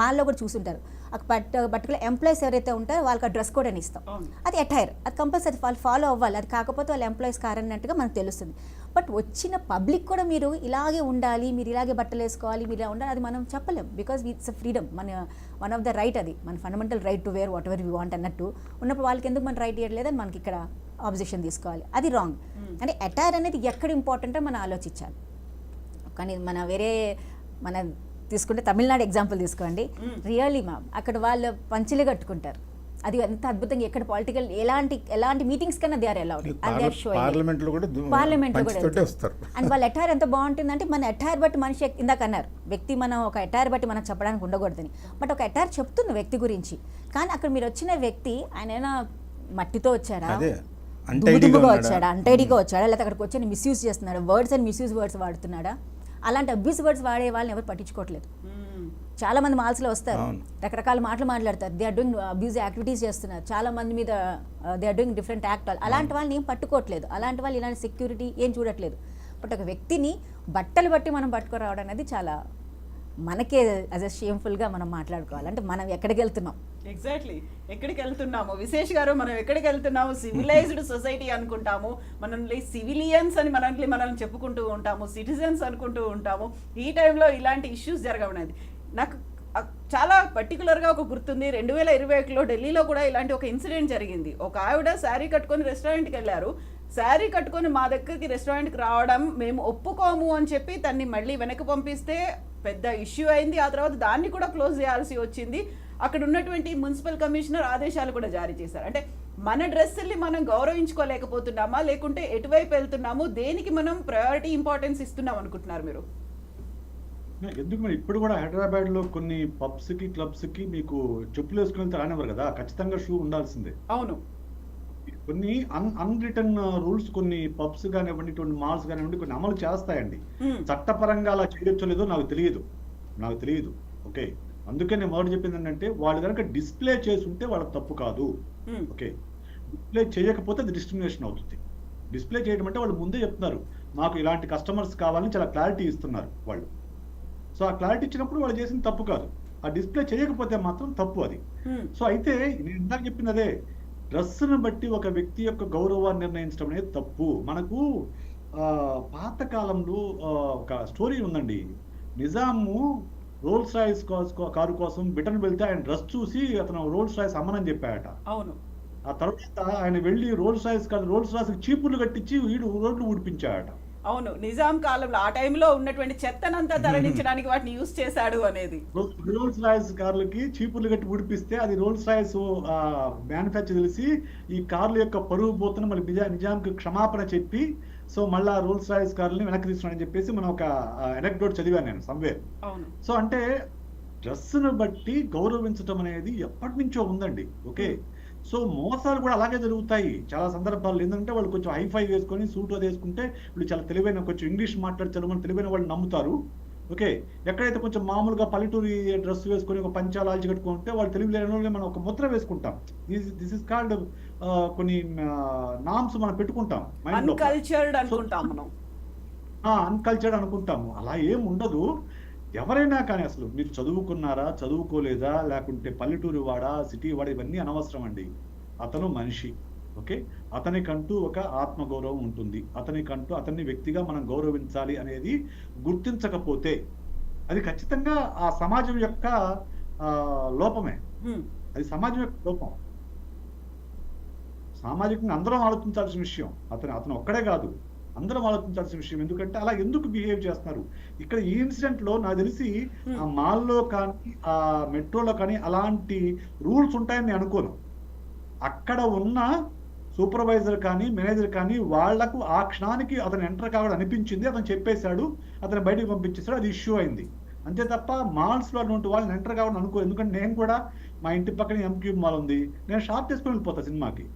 మాల్లో కూడా చూసుంటారు. ఒక పర్టికులర్ ఎంప్లాయీస్ ఎవరైతే ఉంటారో వాళ్ళకి డ్రెస్ కోడ్ అని ఇస్తాం. అది అటైర్, అది కంపల్సరీ వాళ్ళు ఫాలో అవ్వాలి. అది కాకపోతే వాళ్ళ ఎంప్లాయీస్ కారన్నట్టుగా మనకు తెలుస్తుంది. బట్ వచ్చిన పబ్లిక్ కూడా మీరు ఇలాగే ఉండాలి, మీరు ఇలాగే బట్టలు వేసుకోవాలి, మీరు ఇలా ఉండాలి, అది మనం చెప్పలేం. Because it's a freedom, one of the right, అది మన fundamental right to wear whatever we want అన్నట్టు ఉన్నప్పుడు వాళ్ళకి ఎందుకు మనం రైట్ ఇవ్వట్లేదని మనకి ఇక్కడ ఆబ్జెక్షన్ తీసుకోవాలి. అది రాంగ్. అంటే అటైర్ అనేది ఎక్కడ ఇంపార్టెంటో మనం ఆలోచించాలి. కానీ మన తీసుకుంటే తమిళనాడు ఎగ్జాంపుల్ తీసుకోండి. రియల్లీ మ్యామ్, అక్కడ వాళ్ళు పంచెలు కట్టుకుంటారు. అది ఎంత అద్భుతంగా, ఎక్కడ పొలిటికల్ ఎలాంటి మీటింగ్స్ కన్నా దే ఆర్ అలౌడ్. పార్లమెంట్లో కూడా వస్తారు. అండ్ వాళ్ళ అటైర్ ఎంత బాగుంటుందంటే మన అటైర్ బట్టి మనిషి, ఇందాక అన్నారు వ్యక్తి, మనం ఒక అటైర్ బట్టి మనం చెప్పడానికి ఉండకూడదని. బట్ ఒక అటైర్ చెప్తుంది వ్యక్తి గురించి. కానీ అక్కడ మీరు వచ్చిన వ్యక్తి ఆయన ఏమైనా మట్టితో వచ్చాడా, దుమ్ముగా వచ్చాడా, అంటైడీగా వచ్చాడా, లేకపోతే అక్కడికి వచ్చి మిస్యూజ్ చేస్తున్నాడా, వర్డ్స్ అండ్ మిస్యూజ్ వర్డ్స్ వాడుతున్నాడా? అలాంటి అబ్యూస్ వర్డ్స్ వాడే వాళ్ళని ఎవరు పట్టించుకోవట్లేదు. చాలా మంది మాల్స్లో వస్తారు, రకరకాల మాటలు మాట్లాడతారు, they are doing abuse activities చేస్తున్నారు, చాలా మంది మీద they are doing different act. అలాంటి వాళ్ళని ఏం పట్టుకోవట్లేదు, అలాంటి వాళ్ళు ఇలాంటి సెక్యూరిటీ ఏం చూడట్లేదు. బట్ ఒక వ్యక్తిని బట్టలు బట్టి మనం పట్టుకురావడం అనేది చాలా మనకే యాజ్ అ షేమ్ఫుల్గా మనం మాట్లాడుకోవాలి. అంటే మనం ఎక్కడికి వెళ్తున్నాం, ఎగ్జాక్ట్లీ ఎక్కడికి వెళ్తున్నాము విశేష్ గారు, మనం ఎక్కడికి వెళ్తున్నాము? సివిలైజ్డ్ సొసైటీ అనుకుంటాము, మనల్ని సివిలియన్స్ అని మనల్ని చెప్పుకుంటూ ఉంటాము, సిటిజన్స్ అనుకుంటూ ఉంటాము. ఈ టైంలో ఇలాంటి ఇష్యూస్ జరగబడినది నాకు చాలా పర్టికులర్గా ఒక గుర్తుంది. 2021లో ఢిల్లీలో కూడా ఇలాంటి ఒక ఇన్సిడెంట్ జరిగింది. ఒక ఆవిడ శారీ కట్టుకొని రెస్టారెంట్కి వెళ్ళారు. శారీ కట్టుకొని మా దగ్గరికి రెస్టారెంట్కి రావడం మేము ఒప్పుకోము అని చెప్పి తన్ని మళ్ళీ వెనక్కి పంపిస్తే పెద్ద ఇష్యూ అయింది. ఆ తర్వాత దాన్ని కూడా క్లోజ్ చేయాల్సి వచ్చింది. అక్కడ ఉన్నటువంటి మున్సిపల్ కమిషనర్ ఆదేశాలు కూడా జారీ చేశారు. అంటే మన డ్రెస్సుల్ని మనం గౌరవించుకోలేకపోతున్నామా, లేకుంటే ఎటువైపు వెళ్తున్నాము, దేనికి మనం ప్రయారిటీ ఇంపార్టెన్స్ ఇస్తున్నాం అనుకుంటున్నారు మీరు? ఎందుకు మరి ఇప్పుడు కూడా హైదరాబాద్ లో కొన్ని పబ్స్ కి, క్లబ్స్ కి మీకు చెప్పులు వేసుకుని వెళ్తే రానివ్వరు కదా, ఖచ్చితంగా షూ ఉండాల్సిందే. అవును, కొన్ని అన్రిటర్న్ రూల్స్ కొన్ని పబ్స్ కానివ్వండి, కొన్ని మాల్స్ కానివ్వండి కొన్ని అమలు చేస్తాయండి. చట్టపరంగా అలా చేయొచ్చో లేదో నాకు తెలియదు. ఓకే, అందుకే నేను మొదటి చెప్పింది ఏంటంటే వాళ్ళు కనుక డిస్ప్లే చేసి ఉంటే వాళ్ళ తప్పు కాదు. ఓకే, డిస్ప్లే చేయకపోతే అది డిస్క్రిమినేషన్ అవుతుంది. డిస్ప్లే చేయడం అంటే వాళ్ళు ముందే చెప్తున్నారు మాకు ఇలాంటి కస్టమర్స్ కావాలని, చాలా క్లారిటీ ఇస్తున్నారు వాళ్ళు. సో ఆ క్లారిటీ ఇచ్చినప్పుడు వాళ్ళు చేసిన తప్పు కాదు. ఆ డిస్ప్లే చేయకపోతే మాత్రం తప్పు అది. సో అయితే నేను ఇందాక చెప్పింది అదే, డ్రెస్సును బట్టి ఒక వ్యక్తి యొక్క గౌరవాన్ని నిర్ణయించడం అనేది తప్పు. మనకు పాతకాలంలో ఒక స్టోరీ ఉందండి. నిజాము రోల్స్ రాయిస్ కారు కోసం బ్రిటన్ వెళ్తే ఆయన డ్రెస్ చూసి అతను రోల్స్ రాయిస్ అమ్మనని చెప్పాడట. అవును. ఆ తర్వాత ఆయన వెళ్ళి రోల్స్ రాయిస్ చీపుర్లు కట్టించి రోడ్లు ఊడిపించాడట. అవును, నిజాం కాలంలో ఆ టైంలో ఉన్నటువంటి చెత్తనంతా తరలించడానికి వాటిని యూజ్ చేశాడు అనేది. రోల్స్ రాయిస్ కార్లకి చీపుర్లు కట్టి ఊడిపిస్తే అది రోల్స్ రాయిస్ మ్యానుఫ్యాక్చర్ తెలిసి ఈ కార్ల యొక్క పరువు పోతున్న మళ్ళీ నిజాంకి క్షమాపణ చెప్పి సో మళ్ళా రోల్స్ రాయిస్ కార్లని వెనక్కి తీసుకున్నాడని చెప్పేసి మనం ఒక ఎనెక్డోట్ చదివాను నేను సమ్వేర్. సో అంటే డ్రెస్సును బట్టి గౌరవించడం అనేది ఎప్పటి నుంచో ఉందండి. ఓకే, సో మోసాలు కూడా అలాగే జరుగుతాయి చాలా సందర్భాలు. ఎందుకంటే వాళ్ళు కొంచెం హైఫై వేసుకొని సూట్ అది వేసుకుంటే వీళ్ళు చాలా తెలివైన, కొంచెం ఇంగ్లీష్ మాట్లాడతారు, మన తెలివైన వాళ్ళు నమ్ముతారు. ఓకే, ఎక్కడైతే కొంచెం మామూలుగా పల్లెటూరి డ్రెస్ వేసుకొని ఒక పంచాలాల్చి కట్టుకుంటే వాళ్ళు తెలివిలేని మనం ఒక ముద్ర వేసుకుంటాం. దిస్ ఇస్ కాల్డ్ కొన్ని నామ్స్ మనం పెట్టుకుంటాం, అన్కల్చర్డ్ అనుకుంటాము. అలా ఏం ఉండదు. ఎవరైనా కానీ అసలు మీరు చదువుకున్నారా, చదువుకోలేదా, లేకుంటే పల్లెటూరు వాడా, సిటీ వాడా, ఇవన్నీ అనవసరం అండి. అతను మనిషి. ఓకే, అతనికంటూ ఒక ఆత్మగౌరవం ఉంటుంది. అతన్ని వ్యక్తిగా మనం గౌరవించాలి అనేది గుర్తించకపోతే అది ఖచ్చితంగా ఆ సమాజం యొక్క లోపమే. అది సమాజం యొక్క లోపం. సామాజికంగా అందరం ఆలోచించాల్సిన విషయం. అతను ఒక్కడే కాదు, అందరం ఆలోచించాల్సిన విషయం. ఎందుకంటే అలా ఎందుకు బిహేవ్ చేస్తున్నారు? ఇక్కడ ఈ ఇన్సిడెంట్ లో నాకు తెలిసి ఆ మాల్లో కానీ ఆ మెట్రోలో కానీ అలాంటి రూల్స్ ఉంటాయని నేను అనుకోను. అక్కడ ఉన్న సూపర్వైజర్ కానీ మేనేజర్ కానీ వాళ్లకు ఆ క్షణానికి అతను ఎంటర్ కావడం అనిపించింది, అతను చెప్పేశాడు, అతను బయటకు పంపించేశాడు, అది ఇష్యూ అయింది. అంతే తప్ప మాల్స్ లో అటువంటి వాళ్ళని ఎంటర్ కావడం అనుకో. ఎందుకంటే నేను కూడా మా ఇంటి పక్కన ఎంక్యూబ్ మాల్ ఉంది, నేను షార్ట్ వేసుకొని వెళ్ళిపోతా సినిమాకి.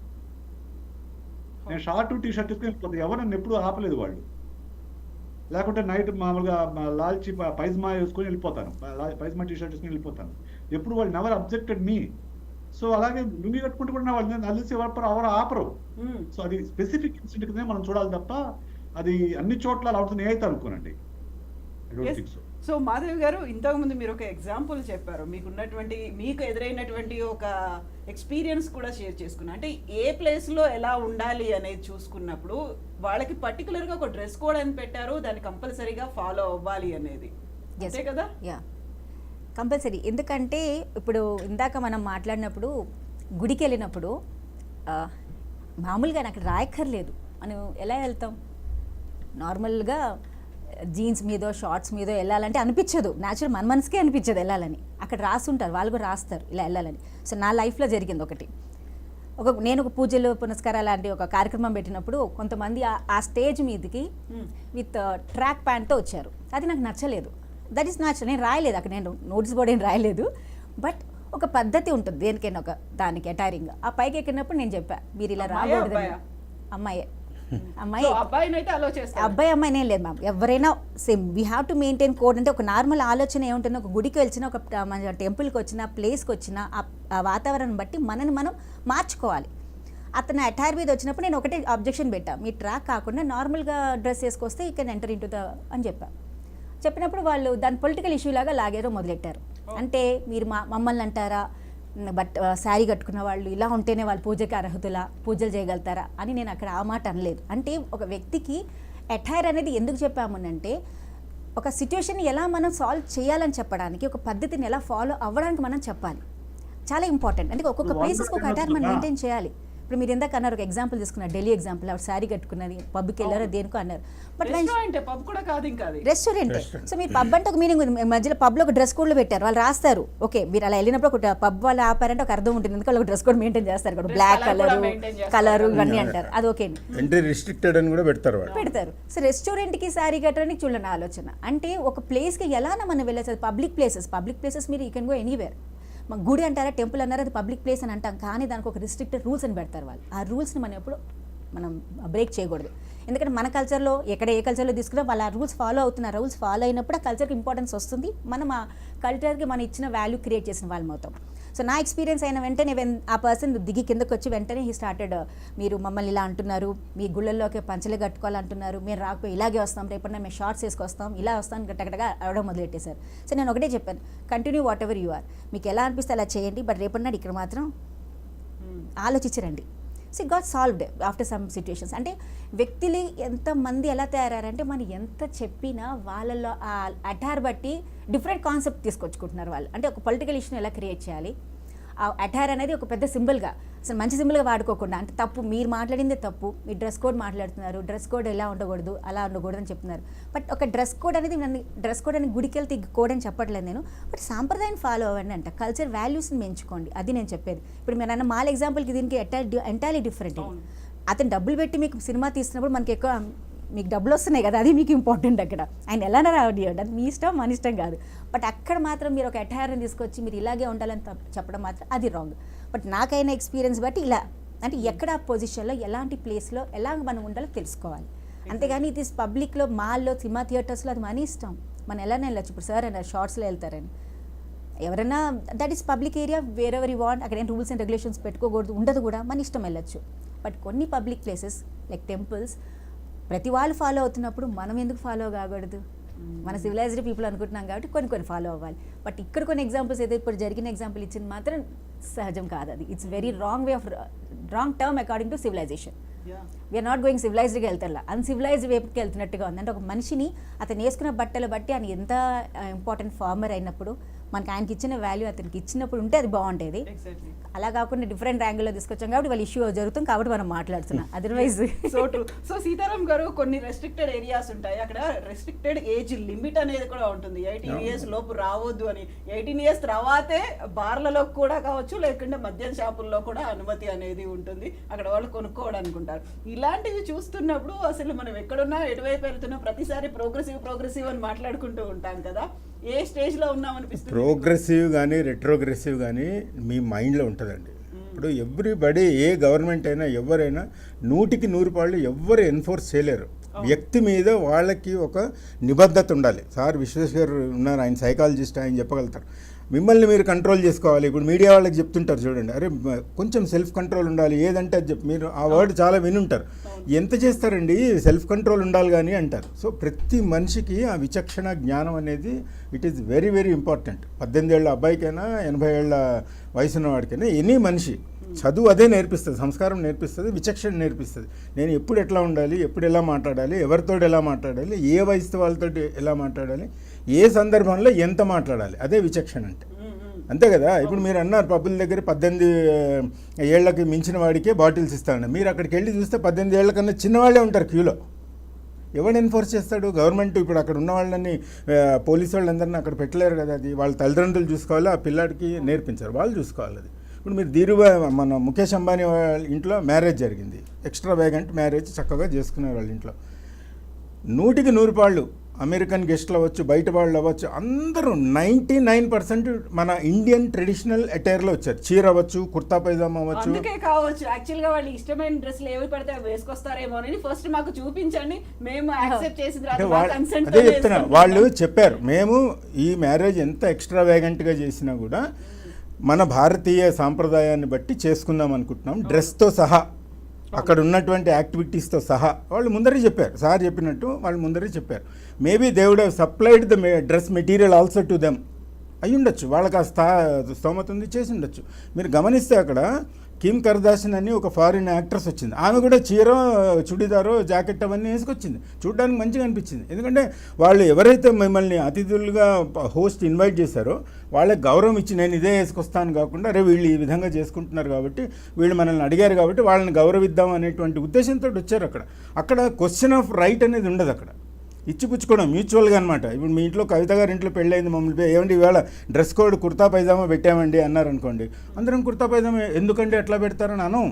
నేను షార్ట్ టీ షర్ట్ వేసుకొని వెళ్ళిపోతాను. ఎవరు నన్ను ఎప్పుడు ఆపలేదు వాళ్ళు. లేకుంటే నైట్ మామూలుగా లాల్చి పైజ్మా వేసుకొని వెళ్ళిపోతాను, పైజ్మా టీ షర్ట్ వేసుకొని వెళ్ళిపోతాను. ఎప్పుడు వాళ్ళు నెవర్ అబ్జెక్టెడ్ మీ. సో అలాగే లుంగి కట్టుకుంటూ కూడా వాళ్ళు నలిసి ఎవరు ఆపరు. మ్మ్. సో అది స్పెసిఫిక్ ఇన్సిడెంట్ కింద మనం చూడాలి తప్ప అది అన్ని చోట్ల అలా అవుతుంది అయితే అనుకోనండి. I don't think so. So Madhavi గారు, ఇంతకుముందు మీరు ఒక ఎగ్జాంపుల్ చెప్పారు, మీకు ఎదురైనటువంటి ఒక ఎక్స్పీరియన్స్ కూడా షేర్ చేసుకున్నా. అంటే ఏ ప్లేస్లో ఎలా ఉండాలి అనేది చూసుకున్నప్పుడు వాళ్ళకి పర్టికులర్గా ఒక డ్రెస్ కోడ్ అని పెట్టారు, దాన్ని కంపల్సరీగా ఫాలో అవ్వాలి అనేది, అంతే కదా? Yeah, compulsory. ఎందుకంటే ఇప్పుడు ఇందాక మనం మాట్లాడినప్పుడు గుడికి వెళ్ళినప్పుడు మామూలుగా అక్కడ రాయక్కర్లేదు, మనం ఎలా వెళ్తాం? నార్మల్గా జీన్స్ మీదో షార్ట్స్ మీదో వెళ్ళాలంటే అనిపించదు, న్యాచురల్ మన మనసుకే అనిపించదు వెళ్ళాలని. అక్కడ రాస్తుంటారు, వాళ్ళు కూడా రాస్తారు ఇలా వెళ్ళాలని. సో నా లైఫ్లో జరిగింది ఒకటి. నేను ఒక పూజలు పునస్కారాలు లాంటి ఒక కార్యక్రమం పెట్టినప్పుడు కొంతమంది ఆ స్టేజ్ మీదకి విత్ ట్రాక్ ప్యాంట్తో వచ్చారు. అది నాకు నచ్చలేదు. That is natural. నేను రాయలేదు అక్కడ, నేను నోటీస్ బోర్డు ఏం రాయలేదు. బట్ ఒక పద్ధతి ఉంటుంది దేనికైనా, ఒక దానికి అటైరింగ్. ఆ పైకి ఎక్కినప్పుడు నేను చెప్పా, మీరు ఇలా రాకూడదు. అమ్మాయి అబ్బాయి అమ్మాయినే లేదు మ్యామ్, ఎవరైనా same. We have to maintain code. అంటే ఒక నార్మల్ ఆలోచన ఏముంటుంది, ఒక గుడికి వచ్చినా, ఒక మన టెంపుల్కి వచ్చినా, ప్లేస్కి వచ్చినా, ఆ వాతావరణం బట్టి మనని మనం మార్చుకోవాలి. అతను అటైర్ మీద వచ్చినప్పుడు నేను ఒకటే అబ్జెక్షన్ పెట్టా, మీ ట్రాక్ కాకుండా నార్మల్గా డ్రెస్ వేసుకొస్తే you can enter into the అని చెప్పినప్పుడు వాళ్ళు దాని పొలిటికల్ ఇష్యూ లాగా లాగేదో మొదలెట్టారు. అంటే మీరు మమ్మల్ని అంటారా, బట్ శారీ కట్టుకున్న వాళ్ళు ఇలా ఉంటేనే వాళ్ళు పూజకి అర్హతులా, పూజలు చేయగలుగుతారా అని నేను అక్కడ ఆ మాట అనలేదు. అంటే ఒక వ్యక్తికి అటైర్ అనేది ఎందుకు చెప్పామనంటే, ఒక సిచ్యువేషన్ ఎలా మనం సాల్వ్ చేయాలని చెప్పడానికి, ఒక పద్ధతిని ఎలా ఫాలో అవ్వడానికి మనం చెప్పాలి. చాలా ఇంపార్టెంట్. అంటే ఒక్కొక్క ప్లేసెస్కి ఒక అటైర్ మనం మెయింటైన్ చేయాలి. ఇప్పుడు మీరు ఎందాక అన్నారు, ఒక ఎగ్జాంపుల్ తీసుకున్నారు, ఢిల్లీ ఎగ్జాంపుల్, ఆవిడ శారీ కట్టుకున్నది, పబ్కి వెళ్ళారో దేనికో అన్నారు. But restaurant. సో మీరు పబ్ అంటే ఒక మీనింగ్ ఉంది. మధ్యలో పబ్లో ఒక డ్రెస్ కోడ్లో పెట్టారు, వాళ్ళు రాస్తారు. ఓకే, మీరు అలా వెళ్ళినప్పుడు ఒక పబ్ వాళ్ళు ఆపారంటే ఒక అర్థం ఉంటుంది, ఎందుకంటే ఒక డ్రెస్ కోడ్ మెయింటైన్ చేస్తారు ఇక్కడ, బ్లాక్ కలర్ ఇవన్నీ అంటారు, అది ఓకే. ఎంట్రీ రిస్ట్రిక్టెడ్ అని కూడా పెడతారు. సో రెస్టారెంట్కి శారీ కట్టడానికి చూడండి ఆలోచన. అంటే ఒక ప్లేస్కి ఎలా మనం వెళ్ళచ్చు, పబ్లిక్ ప్లేసెస్ మీరు యూ కెన్ గో ఎనీవేర్. మా గుడి అంటారా, టెంపుల్ అన్నారా, అది పబ్లిక్ ప్లేస్ అని అంటాం, కానీ దానికి ఒక రిస్ట్రిక్టెడ్ రూల్స్ అని పెడతారు వాళ్ళు. ఆ రూల్స్ని మనం బ్రేక్ చేయకూడదు. ఎందుకంటే మన కల్చర్లో ఎక్కడ ఏ కల్చర్లో తీసుకున్నా వాళ్ళు ఆ రూల్స్ ఫాలో అవుతున్నారు. రూల్స్ ఫాలో అయినప్పుడు ఆ కల్చర్కి ఇంపార్టెన్స్ వస్తుంది, మనం ఆ కల్చర్కి మనం ఇచ్చిన వాల్యూ క్రియేట్ చేసిన వాళ్ళం అవుతాం. సో నా ఎక్స్పీరియన్స్ అయిన వెంటనే ఆ పర్సన్ దిగి కిందకు వచ్చి వెంటనే హీ స్టార్టెడ్, మీరు మమ్మల్ని ఇలా అంటున్నారు, మీ గుళ్ళల్లోకి పంచలు కట్టుకోవాలంటున్నారు, మీరు రాకపోయి ఇలాగే వస్తాం, రేపన్నా మేము షార్ట్స్ వేసుకొస్తాం, ఇలా వస్తాం, గట్టగట్టగా అవడం మొదలెట్టేశారు. సో నేను ఒకటే చెప్పాను, continue whatever you are, మీకు ఎలా అనిపిస్తే అలా చేయండి, బట్ రేపన్నాడు ఇక్కడ మాత్రం ఆలోచించరండి. So got solved after some situations. అంటే వ్యక్తులు ఎంతమంది ఎలా తయారంటే మనం ఎంత చెప్పినా వాళ్ళల్లో ఆ అటైర్ బట్టి డిఫరెంట్ కాన్సెప్ట్ తీసుకొచ్చుకుంటున్నారు వాళ్ళు. అంటే ఒక పొలిటికల్ ఇష్యూని ఎలా క్రియేట్ చేయాలి, ఆ అటైర్ అనేది ఒక పెద్ద సింబల్గా, అసలు మంచి సింబల్గా వాడుకోకుండా, అంటే తప్పు, మీరు మాట్లాడిందే తప్పు, మీరు డ్రెస్ కోడ్ మాట్లాడుతున్నారు, డ్రెస్ కోడ్ ఎలా ఉండకూడదు, అలా ఉండకూడదు అని చెప్తున్నారు. బట్ ఒక డ్రెస్ కోడ్ అనేది, డ్రెస్ కోడ్ అని గుడికి వెళ్తే కోడ్ అని చెప్పట్లేదు నేను, బట్ సాంప్రదాయాన్ని ఫాలో అవ్వండి అంట, కల్చర్ వాల్యూస్ని పెంచుకోండి, అది నేను చెప్పేది. ఇప్పుడు మీరు అన్న మాల ఎగ్జాంపుల్కి దీనికి ఎంటైర్లీ డిఫరెంట్. అతను డబ్బులు పెట్టి మీకు సినిమా తీస్తున్నప్పుడు మనకి ఎక్కువ మీకు డబ్బులు వస్తున్నాయి కదా, అది మీకు ఇంపార్టెంట్. అక్కడ ఆయన ఎలా రావడం అది మీ ఇష్టం, మన ఇష్టం కాదు. బట్ అక్కడ మాత్రం మీరు ఒక అటైర్ని తీసుకొచ్చి మీరు ఇలాగే ఉండాలని చెప్పడం మాత్రం అది రాంగ్. బట్ నాకైన ఎక్స్పీరియన్స్ బట్టి ఇలా, అంటే ఎక్కడ ఆ పొజిషన్లో ఎలాంటి ప్లేస్లో ఎలా మనం ఉండాలో తెలుసుకోవాలి. అంతేగాని ఇది పబ్లిక్లో, మాల్లో, సినిమా థియేటర్స్లో అది మన ఇష్టం, మనం ఎలానే వెళ్ళచ్చు. ఇప్పుడు సార్ అన్నారు షార్ట్స్లో వెళ్తారని, ఎవరైనా that is public area, wherever you want, అక్కడ ఏం రూల్స్ అండ్ రెగ్యులేషన్స్ పెట్టుకోకూడదు, ఉండదు కూడా, మన ఇష్టం వెళ్ళచ్చు. బట్ కొన్ని పబ్లిక్ ప్లేసెస్ లైక్ టెంపుల్స్ ప్రతి వాళ్ళు ఫాలో అవుతున్నప్పుడు మనం ఎందుకు ఫాలో కాకూడదు? మన సివిలైజ్డ్ పీపుల్ అనుకుంటున్నాం కాబట్టి కొన్ని ఫాలో అవ్వాలి. బట్ ఇక్కడ కొన్ని ఎగ్జాంపుల్స్ ఏదో ఇప్పుడు జరిగిన ఎగ్జాంపుల్ ఇచ్చింది మాత్రం సహజం కాదు. అది it's very wrong way of wrong term according to civilization. We are not going సివిలైజ్డ్గా వెళ్తారా, అన్సివిలైజ్డ్ వైపుకి వెళ్తున్నట్టుగా ఉంది. అంటే ఒక మనిషిని అతను వేసుకున్న బట్టలు బట్టి ఆయన ఎంత ఇంపార్టెంట్ ఫార్మర్ అయినప్పుడు, మనకి ఆయనకి ఇచ్చిన వాల్యూ అతనికి ఇచ్చినప్పుడు ఉంటే అది బాగుంటుంది. అలా కాకుండా డిఫరెంట్ యాంగిల్లో తీసుకొచ్చాం కాబట్టి వాళ్ళ ఇష్యూ జరుగుతుంది కాబట్టి మనం మాట్లాడుతున్నాం. Otherwise so true. So Sitaram గారు, కొన్ని రెస్ట్రిక్టెడ్ ఏరియాస్ ఉంటాయి, అక్కడ రెస్ట్రిక్టెడ్ ఏజ్ లిమిట్ అనేది కూడా ఉంటుంది. 18 years లోపు రావద్దు అని. 18 years తర్వాతే బార్లలో కూడా కావచ్చు, లేకుంటే మద్యం షాపుల్లో కూడా అనుమతి అనేది ఉంటుంది, అక్కడ వాళ్ళు కొనుక్కోవడానికి ఉంటారు. ఇలాంటివి చూస్తున్నప్పుడు అసలు మనం ఎక్కడున్నా, ఎటువైపు వెళ్తున్నా, ప్రతిసారి ప్రోగ్రెసివ్ అని మాట్లాడుకుంటూ ఉంటాం కదా, ఏ స్టేజ్లో ఉన్నామనిపిస్తుంది? ప్రోగ్రెసివ్ కానీ రెట్రోగ్రెసివ్ కానీ మీ మైండ్లో ఉంటుందండి. ఇప్పుడు ఎవ్రీబడి, ఏ గవర్నమెంట్ అయినా ఎవరైనా 100కి 100 ఎవ్వరు ఎన్ఫోర్స్ చేయలేరు. వ్యక్తి మీద వాళ్ళకి ఒక నిబద్ధత ఉండాలి. సార్ విశ్వేశ్వర్ ఉన్నారు, ఆయన సైకాలజిస్ట్, ఆయన చెప్పగలుగుతారు. మిమ్మల్ని మీరు కంట్రోల్ చేసుకోవాలి. ఇప్పుడు మీడియా వాళ్ళకి చెప్తుంటారు చూడండి, అరే కొంచెం సెల్ఫ్ కంట్రోల్ ఉండాలి, ఏదంటే అది మీరు ఆ వర్డ్ చాలా వినుంటారు. ఎంత చేస్తారండి, సెల్ఫ్ కంట్రోల్ ఉండాలి కానీ అంటారు. సో ప్రతి మనిషికి ఆ విచక్షణ జ్ఞానం అనేది it is very very important. 18 ఏళ్ళ అబ్బాయికైనా 80 ఏళ్ళ వయసున్న వాడికైనా ఎనీ మనిషి చదువు అదే నేర్పిస్తుంది, సంస్కారం నేర్పిస్తుంది, విచక్షణ నేర్పిస్తుంది. నేను ఎప్పుడు ఎట్లా ఉండాలి, ఎప్పుడు ఎలా మాట్లాడాలి, ఎవరితో ఎలా మాట్లాడాలి, ఏ వయసు వాళ్ళతో ఎలా మాట్లాడాలి, ఏ సందర్భంలో ఎంత మాట్లాడాలి, అదే విచక్షణ అంటే. అంతే కదా. ఇప్పుడు మీరు అన్నారు పబ్బుల దగ్గర 18 ఏళ్ళకి మించిన వాడికే బాటిల్స్ ఇస్తారండి. మీరు అక్కడికి వెళ్ళి చూస్తే 18 ఏళ్ళ కన్నా చిన్నవాళ్ళే ఉంటారు క్యూలో. ఎవడు ఎన్ఫోర్స్ చేస్తాడు? గవర్నమెంట్ ఇప్పుడు అక్కడ ఉన్న వాళ్ళని పోలీసు వాళ్ళందరినీ అక్కడ పెట్టలేరు కదా. అది వాళ్ళ తల్లిదండ్రులు చూసుకోవాలి, ఆ పిల్లాడికి నేర్పించారు, వాళ్ళు చూసుకోవాలి. అది ఇప్పుడు మీరు ధీరుభాయ్ మన ముఖేష్ అంబానీ వాళ్ళ ఇంట్లో మ్యారేజ్ జరిగింది, ఎక్స్ట్రా వేగంట్ మ్యారేజ్ చక్కగా చేసుకునే వాళ్ళ ఇంట్లో 100కి 100 పాళ్ళు అమెరికన్ గెస్ట్లు అవ్వచ్చు, బయట వాళ్ళు అవ్వచ్చు, అందరూ 99% మన ఇండియన్ ట్రెడిషనల్ అటైర్లో వచ్చారు. చీర అవ్వచ్చు, కుర్తా పైజామా అవ్వచ్చు. అందుకే కావచ్చు యాక్చువల్ గా వాళ్ళు ఇష్టమైన డ్రెస్సులు ఏవి పడితే అవి వేసుకొస్తారేమో అని ఫస్ట్ మాకు చూపించండి, మేము యాక్సెప్ట్ చేసిన తర్వాత కన్సెంట్ అదే చెప్తున్నా, వాళ్ళు చెప్పారు మేము ఈ మ్యారేజ్ ఎంత ఎక్స్ట్రా వేగంట్గా చేసినా కూడా మన భారతీయ సాంప్రదాయాన్ని బట్టి చేసుకుందాం అనుకుంటున్నాం, డ్రెస్తో సహా, అక్కడ ఉన్నటువంటి యాక్టివిటీస్తో సహా. వాళ్ళు ముందరే చెప్పారు, సార్ చెప్పినట్టు వాళ్ళు ముందరే చెప్పారు. Maybe they would have supplied the dress material also to them. అయి ఉండొచ్చు, వాళ్ళకి ఆ స్తోమత ఉంది, చేసి ఉండొచ్చు. మీరు గమనిస్తే అక్కడ కిమ్ కర్దాషియన్ అని ఒక ఫారిన్ యాక్ట్రెస్ వచ్చింది, ఆమె కూడా చీర, చుడిదారో, జాకెట్ అవన్నీ వేసుకొచ్చింది, చూడడానికి మంచిగా అనిపించింది. ఎందుకంటే వాళ్ళు ఎవరైతే మిమ్మల్ని అతిథులుగా హోస్ట్ ఇన్వైట్ చేశారో వాళ్ళకి గౌరవం ఇచ్చి నేను ఇదే వేసుకొస్తాను కాకుండా, అరే వీళ్ళు ఈ విధంగా చేసుకుంటున్నారు కాబట్టి, వీళ్ళు మనల్ని అడిగారు కాబట్టి వాళ్ళని గౌరవిద్దాం అనేటువంటి ఉద్దేశంతో వచ్చారు. అక్కడ క్వశ్చన్ ఆఫ్ రైట్ అనేది ఉండదు, అక్కడ ఇచ్చిపుచ్చుకోవడం మ్యూచువల్గా అనమాట. ఇప్పుడు మీ ఇంట్లో కవిత గారి ఇంట్లో పెళ్ళైంది, మమ్మల్ని ఏమండి ఇవాళ డ్రెస్ కోడ్ కుర్తా పైజామా పెట్టామండి అన్నారనుకోండి, అందరం కుర్తా పైజామా ఎందుకండి అట్లా పెడతారని అను.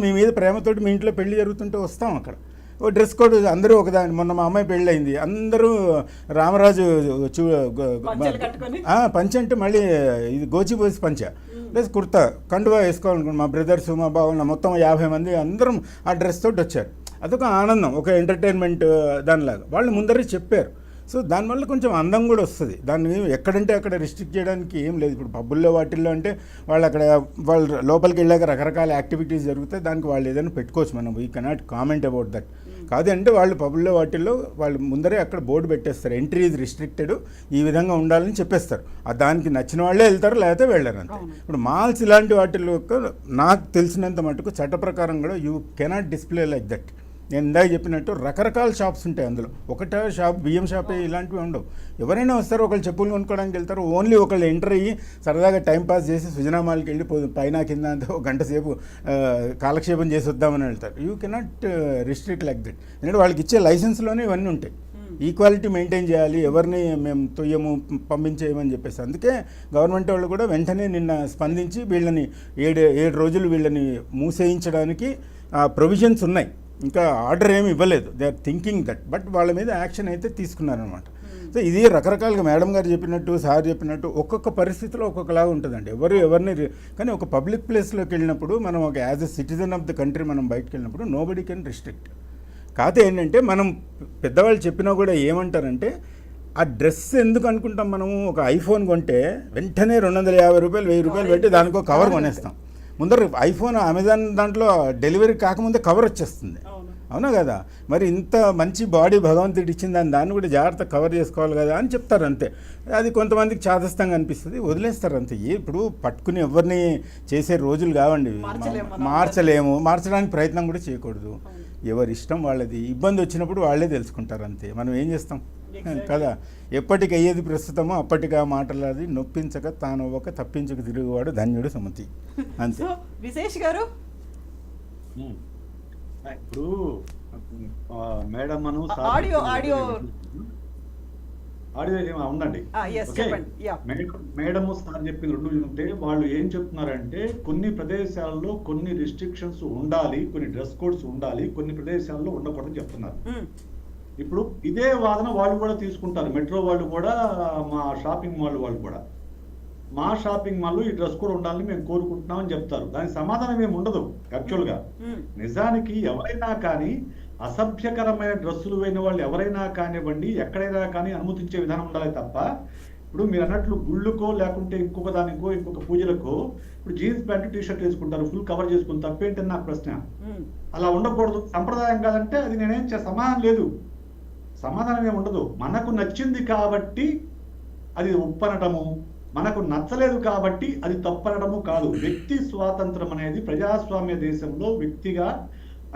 మీ మీద ప్రేమతోటి మీ ఇంట్లో పెళ్లి జరుగుతుంటే వస్తాం, అక్కడ ఓ డ్రెస్ కోడ్ అందరూ ఒకదాని. మొన్న మా అమ్మాయి పెళ్ళయింది, అందరూ రామరాజు పంచ అంటే మళ్ళీ ఇది గోచిపోసి పంచ ప్లస్ కుర్తా కండువా వేసుకోవాలనుకోండి. మా బ్రదర్స్, మా బావ మొత్తం 50 మంది అందరం ఆ డ్రెస్ తోటి వచ్చారు. అదొక ఆనందం, ఒక ఎంటర్టైన్మెంట్ దానిలాగా వాళ్ళు ముందరే చెప్పారు. సో దానివల్ల కొంచెం అందం కూడా వస్తుంది. దాన్ని ఎక్కడంటే అక్కడ రిస్ట్రిక్ట్ చేయడానికి ఏం లేదు. ఇప్పుడు పబ్బుల్లో వాటిల్లో అంటే వాళ్ళు అక్కడ వాళ్ళు లోపలికి వెళ్ళాక రకరకాల యాక్టివిటీస్ జరుగుతాయి, దానికి వాళ్ళు ఏదైనా పెట్టుకోవచ్చు, మనం we cannot comment about that. కాదంటే వాళ్ళు పబ్బుల్లో వాటిల్లో వాళ్ళు ముందరే అక్కడ బోర్డు పెట్టేస్తారు, ఎంట్రీ ఈజ్ రిస్ట్రిక్టెడ్, ఈ విధంగా ఉండాలని చెప్పేస్తారు. దానికి నచ్చిన వాళ్ళే వెళ్తారు, లేకపోతే వెళ్ళరు అంతే. ఇప్పుడు మాల్స్ ఇలాంటి వాటిల్లో నాకు తెలిసినంత మటుకు చట్ట ప్రకారం కూడా you cannot display like that. నేను ఇందాక చెప్పినట్టు రకరకాల షాప్స్ ఉంటాయి, అందులో ఒకటే షాప్ బియ్యం షాపే ఇలాంటివి ఉండవు. ఎవరైనా వస్తారు, ఒకళ్ళు చెప్పులు కొనుక్కోవడానికి వెళ్తారు, ఓన్లీ ఒకళ్ళు ఎంటర్ అయ్యి సరదాగా టైంపాస్ చేసి సుజనామాలకి వెళ్ళి పైన కింద అంతా ఒక గంట సేపు కాలక్షేపం చేసి వద్దామని వెళ్తారు. You cannot restrict like that. ఎందుకంటే వాళ్ళకి ఇచ్చే లైసెన్స్లోనే ఇవన్నీ ఉంటాయి. ఈక్వాలిటీ మెయింటైన్ చేయాలి, ఎవరిని మేము తొయ్యము పంపించేయమని చెప్పేసి. అందుకే గవర్నమెంట్ వాళ్ళు కూడా వెంటనే నిన్న స్పందించి వీళ్ళని 7 రోజులు వీళ్ళని మూసేయించడానికి ప్రొవిజన్స్ ఉన్నాయి. ఇంకా ఆర్డర్ ఏమి ఇవ్వలేదు, they are thinking that, but వాళ్ళ మీద యాక్షన్ అయితే తీసుకున్నారనమాట. సో ఇది రకరకాలుగా మేడం గారు చెప్పినట్టు, సార్ చెప్పినట్టు ఒక్కొక్క పరిస్థితిలో ఒక్కొక్కలాగా ఉంటుందండి. ఎవరిని కానీ ఒక పబ్లిక్ ప్లేస్లోకి వెళ్ళినప్పుడు మనం ఒక as a citizen of the country మనం బయటకు వెళ్ళినప్పుడు నోబడీ కెన్ రిస్ట్రిక్ట్. కాకపోతే ఏంటంటే మనం పెద్దవాళ్ళు చెప్పినా కూడా ఏమంటారంటే, ఆ డ్రెస్ ఎందుకు అనుకుంటాం మనము, ఒక ఐఫోన్ కొంటే వెంటనే 250 రూపాయలు 1000 రూపాయలు పెట్టి దానికో కవర్ కొనేస్తాం. ముందర ఐఫోన్ అమెజాన్ దాంట్లో డెలివరీ కాకముందే కవర్ వచ్చేస్తుంది, అవునా కదా. మరి ఇంత మంచి బాడీ భగవంతుడు ఇచ్చిన దాన్ని కూడా జాగ్రత్త కవర్ చేసుకోవాలి కదా అని చెప్తారు అంతే. అది కొంతమందికి చాదస్తంగా అనిపిస్తుంది, వదిలేస్తారు అంతే. ఇప్పుడు పట్టుకుని ఎవరిని చేసే రోజులు కావండి, మార్చలేము, మార్చడానికి ప్రయత్నం కూడా చేయకూడదు. ఎవరి ఇష్టం వాళ్ళది, ఇబ్బంది వచ్చినప్పుడు వాళ్ళే తెలుసుకుంటారు అంతే. మనం ఏం చేస్తాం కదా. ఎప్పటికి అయ్యేది ప్రస్తుతమో అప్పటికి ఆ మాటలది నొప్పించక తానవ్వక తప్పించక తిరుగువాడు ధన్యుడు సుమతి అంతే. విశేష్ గారు ఇప్పుడు మేడం మనం ఆడియో ఉందండి. మేడం సార్ చెప్పింది 2 ఉంటే వాళ్ళు ఏం చెప్తున్నారంటే, కొన్ని ప్రదేశాల్లో కొన్ని రిస్ట్రిక్షన్స్ ఉండాలి, కొన్ని డ్రెస్ కోడ్స్ ఉండాలి, కొన్ని ప్రదేశాల్లో ఉండకూడదని చెప్తున్నారు. ఇప్పుడు ఇదే వాదన వాళ్ళు కూడా తీసుకుంటారు. మెట్రో వాళ్ళు కూడా, మా షాపింగ్ మాల్ వాళ్ళు కూడా, మా షాపింగ్ మాల్ ఈ డ్రెస్ కోడ్ ఉండాలని మేము కోరుకుంటున్నామని చెప్తారు. దానికి సమాధానం ఏమి ఉండదు యాక్చువల్గా. నిజానికి ఎవరైనా కానీ అసభ్యకరమైన డ్రెస్సులు వేయిన వాళ్ళు ఎవరైనా కానివ్వండి, ఎక్కడైనా కానీ అనుమతించే విధానం ఉండాలి తప్ప, ఇప్పుడు మీరు అన్నట్లు గుళ్ళుకో లేకుంటే ఇంకొక దానికో ఇంకొక పూజలకో ఇప్పుడు జీన్స్ ప్యాంట్ టీ షర్ట్ వేసుకుంటారు, ఫుల్ కవర్ చేసుకుని తప్పేంటని నాకు ప్రశ్న. అలా ఉండకూడదు, సంప్రదాయం కాదంటే అది నేనేం సమాధానం లేదు, సమాధానం ఏమి ఉండదు. మనకు నచ్చింది కాబట్టి అది ఒప్పనటము, మనకు నచ్చలేదు కాబట్టి అది తప్పనటము కాదు. వ్యక్తి స్వాతంత్రం అనేది ప్రజాస్వామ్య దేశంలో వ్యక్తిగా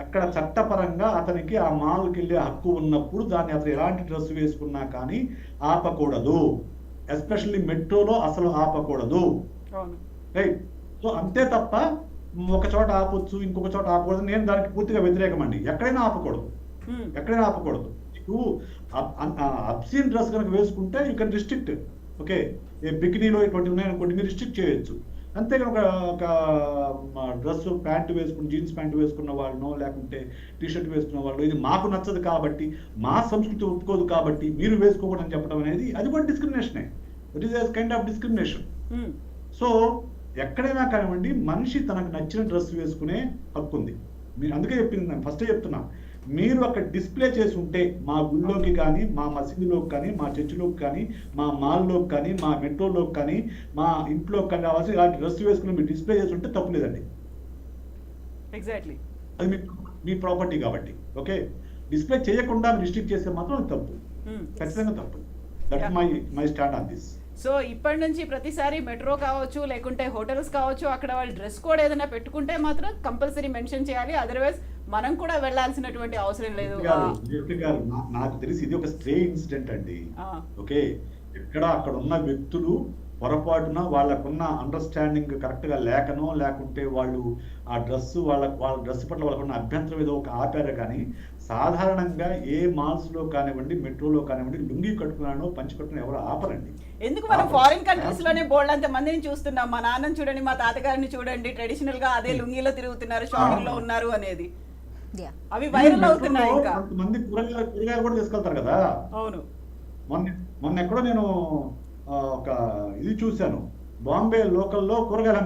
అక్కడ చట్టపరంగా అతనికి ఆ మాల్కి వెళ్ళే హక్కు ఉన్నప్పుడు దాన్ని అతను ఎలాంటి డ్రెస్ వేసుకున్నా కానీ ఆపకూడదు. ఎస్పెషల్లీ మెట్రోలో అసలు ఆపకూడదు, రైట్? సో అంతే తప్ప ఒక చోట ఆపొచ్చు ఇంకొక చోట ఆపకూడదు, నేను దానికి పూర్తిగా వ్యతిరేకం అండి. ఎక్కడైనా ఆపకూడదు, ఎక్కడైనా ఆపకూడదు. మీకు అబ్సీన్ డ్రెస్ కనుక వేసుకుంటే యూ కెన్ రిస్ట్రిక్ట్, ఓకే, బికినీలో ఇటువంటి ఉన్నాయనుకోండి మీరు రిస్ట్రిక్ట్ చేయొచ్చు. అంతేగాని ఒక డ్రెస్ ప్యాంట్ వేసుకుని జీన్స్ ప్యాంట్ వేసుకున్న వాళ్ళనో లేకుంటే టీ షర్ట్ వేసుకున్న వాళ్ళు ఇది మాకు నచ్చదు కాబట్టి మా సంస్కృతి ఒప్పుకోదు కాబట్టి మీరు వేసుకోకూడదని చెప్పడం అనేది అది కూడా డిస్క్రిమినేషనే. It is kind of discrimination. So ఎక్కడైనా కానివ్వండి మనిషి తనకు నచ్చిన డ్రెస్ వేసుకునే హక్కు ఉంది. మీరు అందుకే చెప్పింది, నేను ఫస్టే చెప్తున్నా, మీరు అక్కడ డిస్ప్లే చేసి ఉంటే మా గుళ్ళోకి కానీ మా మసీదులోకి కానీ మా చర్చిలోకి కానీ మా మాల్లోకి కానీ మా మెట్రోలోకి కానీ మా ఇంట్లోకి కానీ రావాల్సి ఇలాంటి డ్రెస్ వేసుకుని మీరు డిస్ప్లే చేసి ఉంటే తప్పు లేదండి. ఎగ్జాక్ట్లీ, అది మీ ప్రాపర్టీ కాబట్టి. ఓకే, డిస్ప్లే చేయకుండా రిస్ట్రిక్ట్ చేస్తే మాత్రం అది తప్పు, ఖచ్చితంగా తప్పు. That my stand on this. So ఇప్పటి నుంచి ప్రతిసారి మెట్రో కావచ్చు లేకుంటే హోటల్స్ కావచ్చు అక్కడ వాళ్ళు డ్రెస్ కోడ్ ఏదైనా పెట్టుకుంటే మాత్రం కంపల్సరీ మెన్షన్ చేయాలి, అదర్వైజ్ మనం కూడా వెళ్ళాల్సినటువంటి అవసరం లేదు. నాకు తెలిసి ఇది ఒక స్ట్రే ఇన్సిడెంట్ అండి. ఓకే, ఎక్కడ అక్కడ ఉన్న వ్యక్తులు పొరపాటున వాళ్ళకున్న అండర్స్టాండింగ్ కరెక్ట్ గా లేకనో లేకుంటే వాళ్ళు ఆ డ్రెస్ వాళ్ళ డ్రెస్ పట్ల వాళ్ళకున్న అభ్యంతరం ఏదో ఒక ఆపారు. కానీ సాధారణంగా ఏ మాల్స్ లో కానివ్వండి మెట్రోలో కానివ్వండి లుంగి కట్టుకున్నానో పంచి కట్టుకున్నా ఎవరు ఆపరండి. ఎందుకు మనం ఫారిన్ కంట్రీస్ లోనే బోల్డ్ అంత మందిని చూస్తున్నాం. మా నాన్నని చూడండి, మా తాతగారిని చూడండి, ట్రెడిషనల్ గా అదే లుంగిలో తిరుగుతున్నారు, షాపింగ్ లో ఉన్నారు అనేది అవి వైరల్ అవుతున్నాయి. ఇంకా కొంతమంది కూరగాయలు కూడా తీసుకెళ్తారు కదా. అవును, మొన్న ఎక్కడో నేను ఒక ఇది చూశాను, బాంబే లోకల్లో కూరగాయలు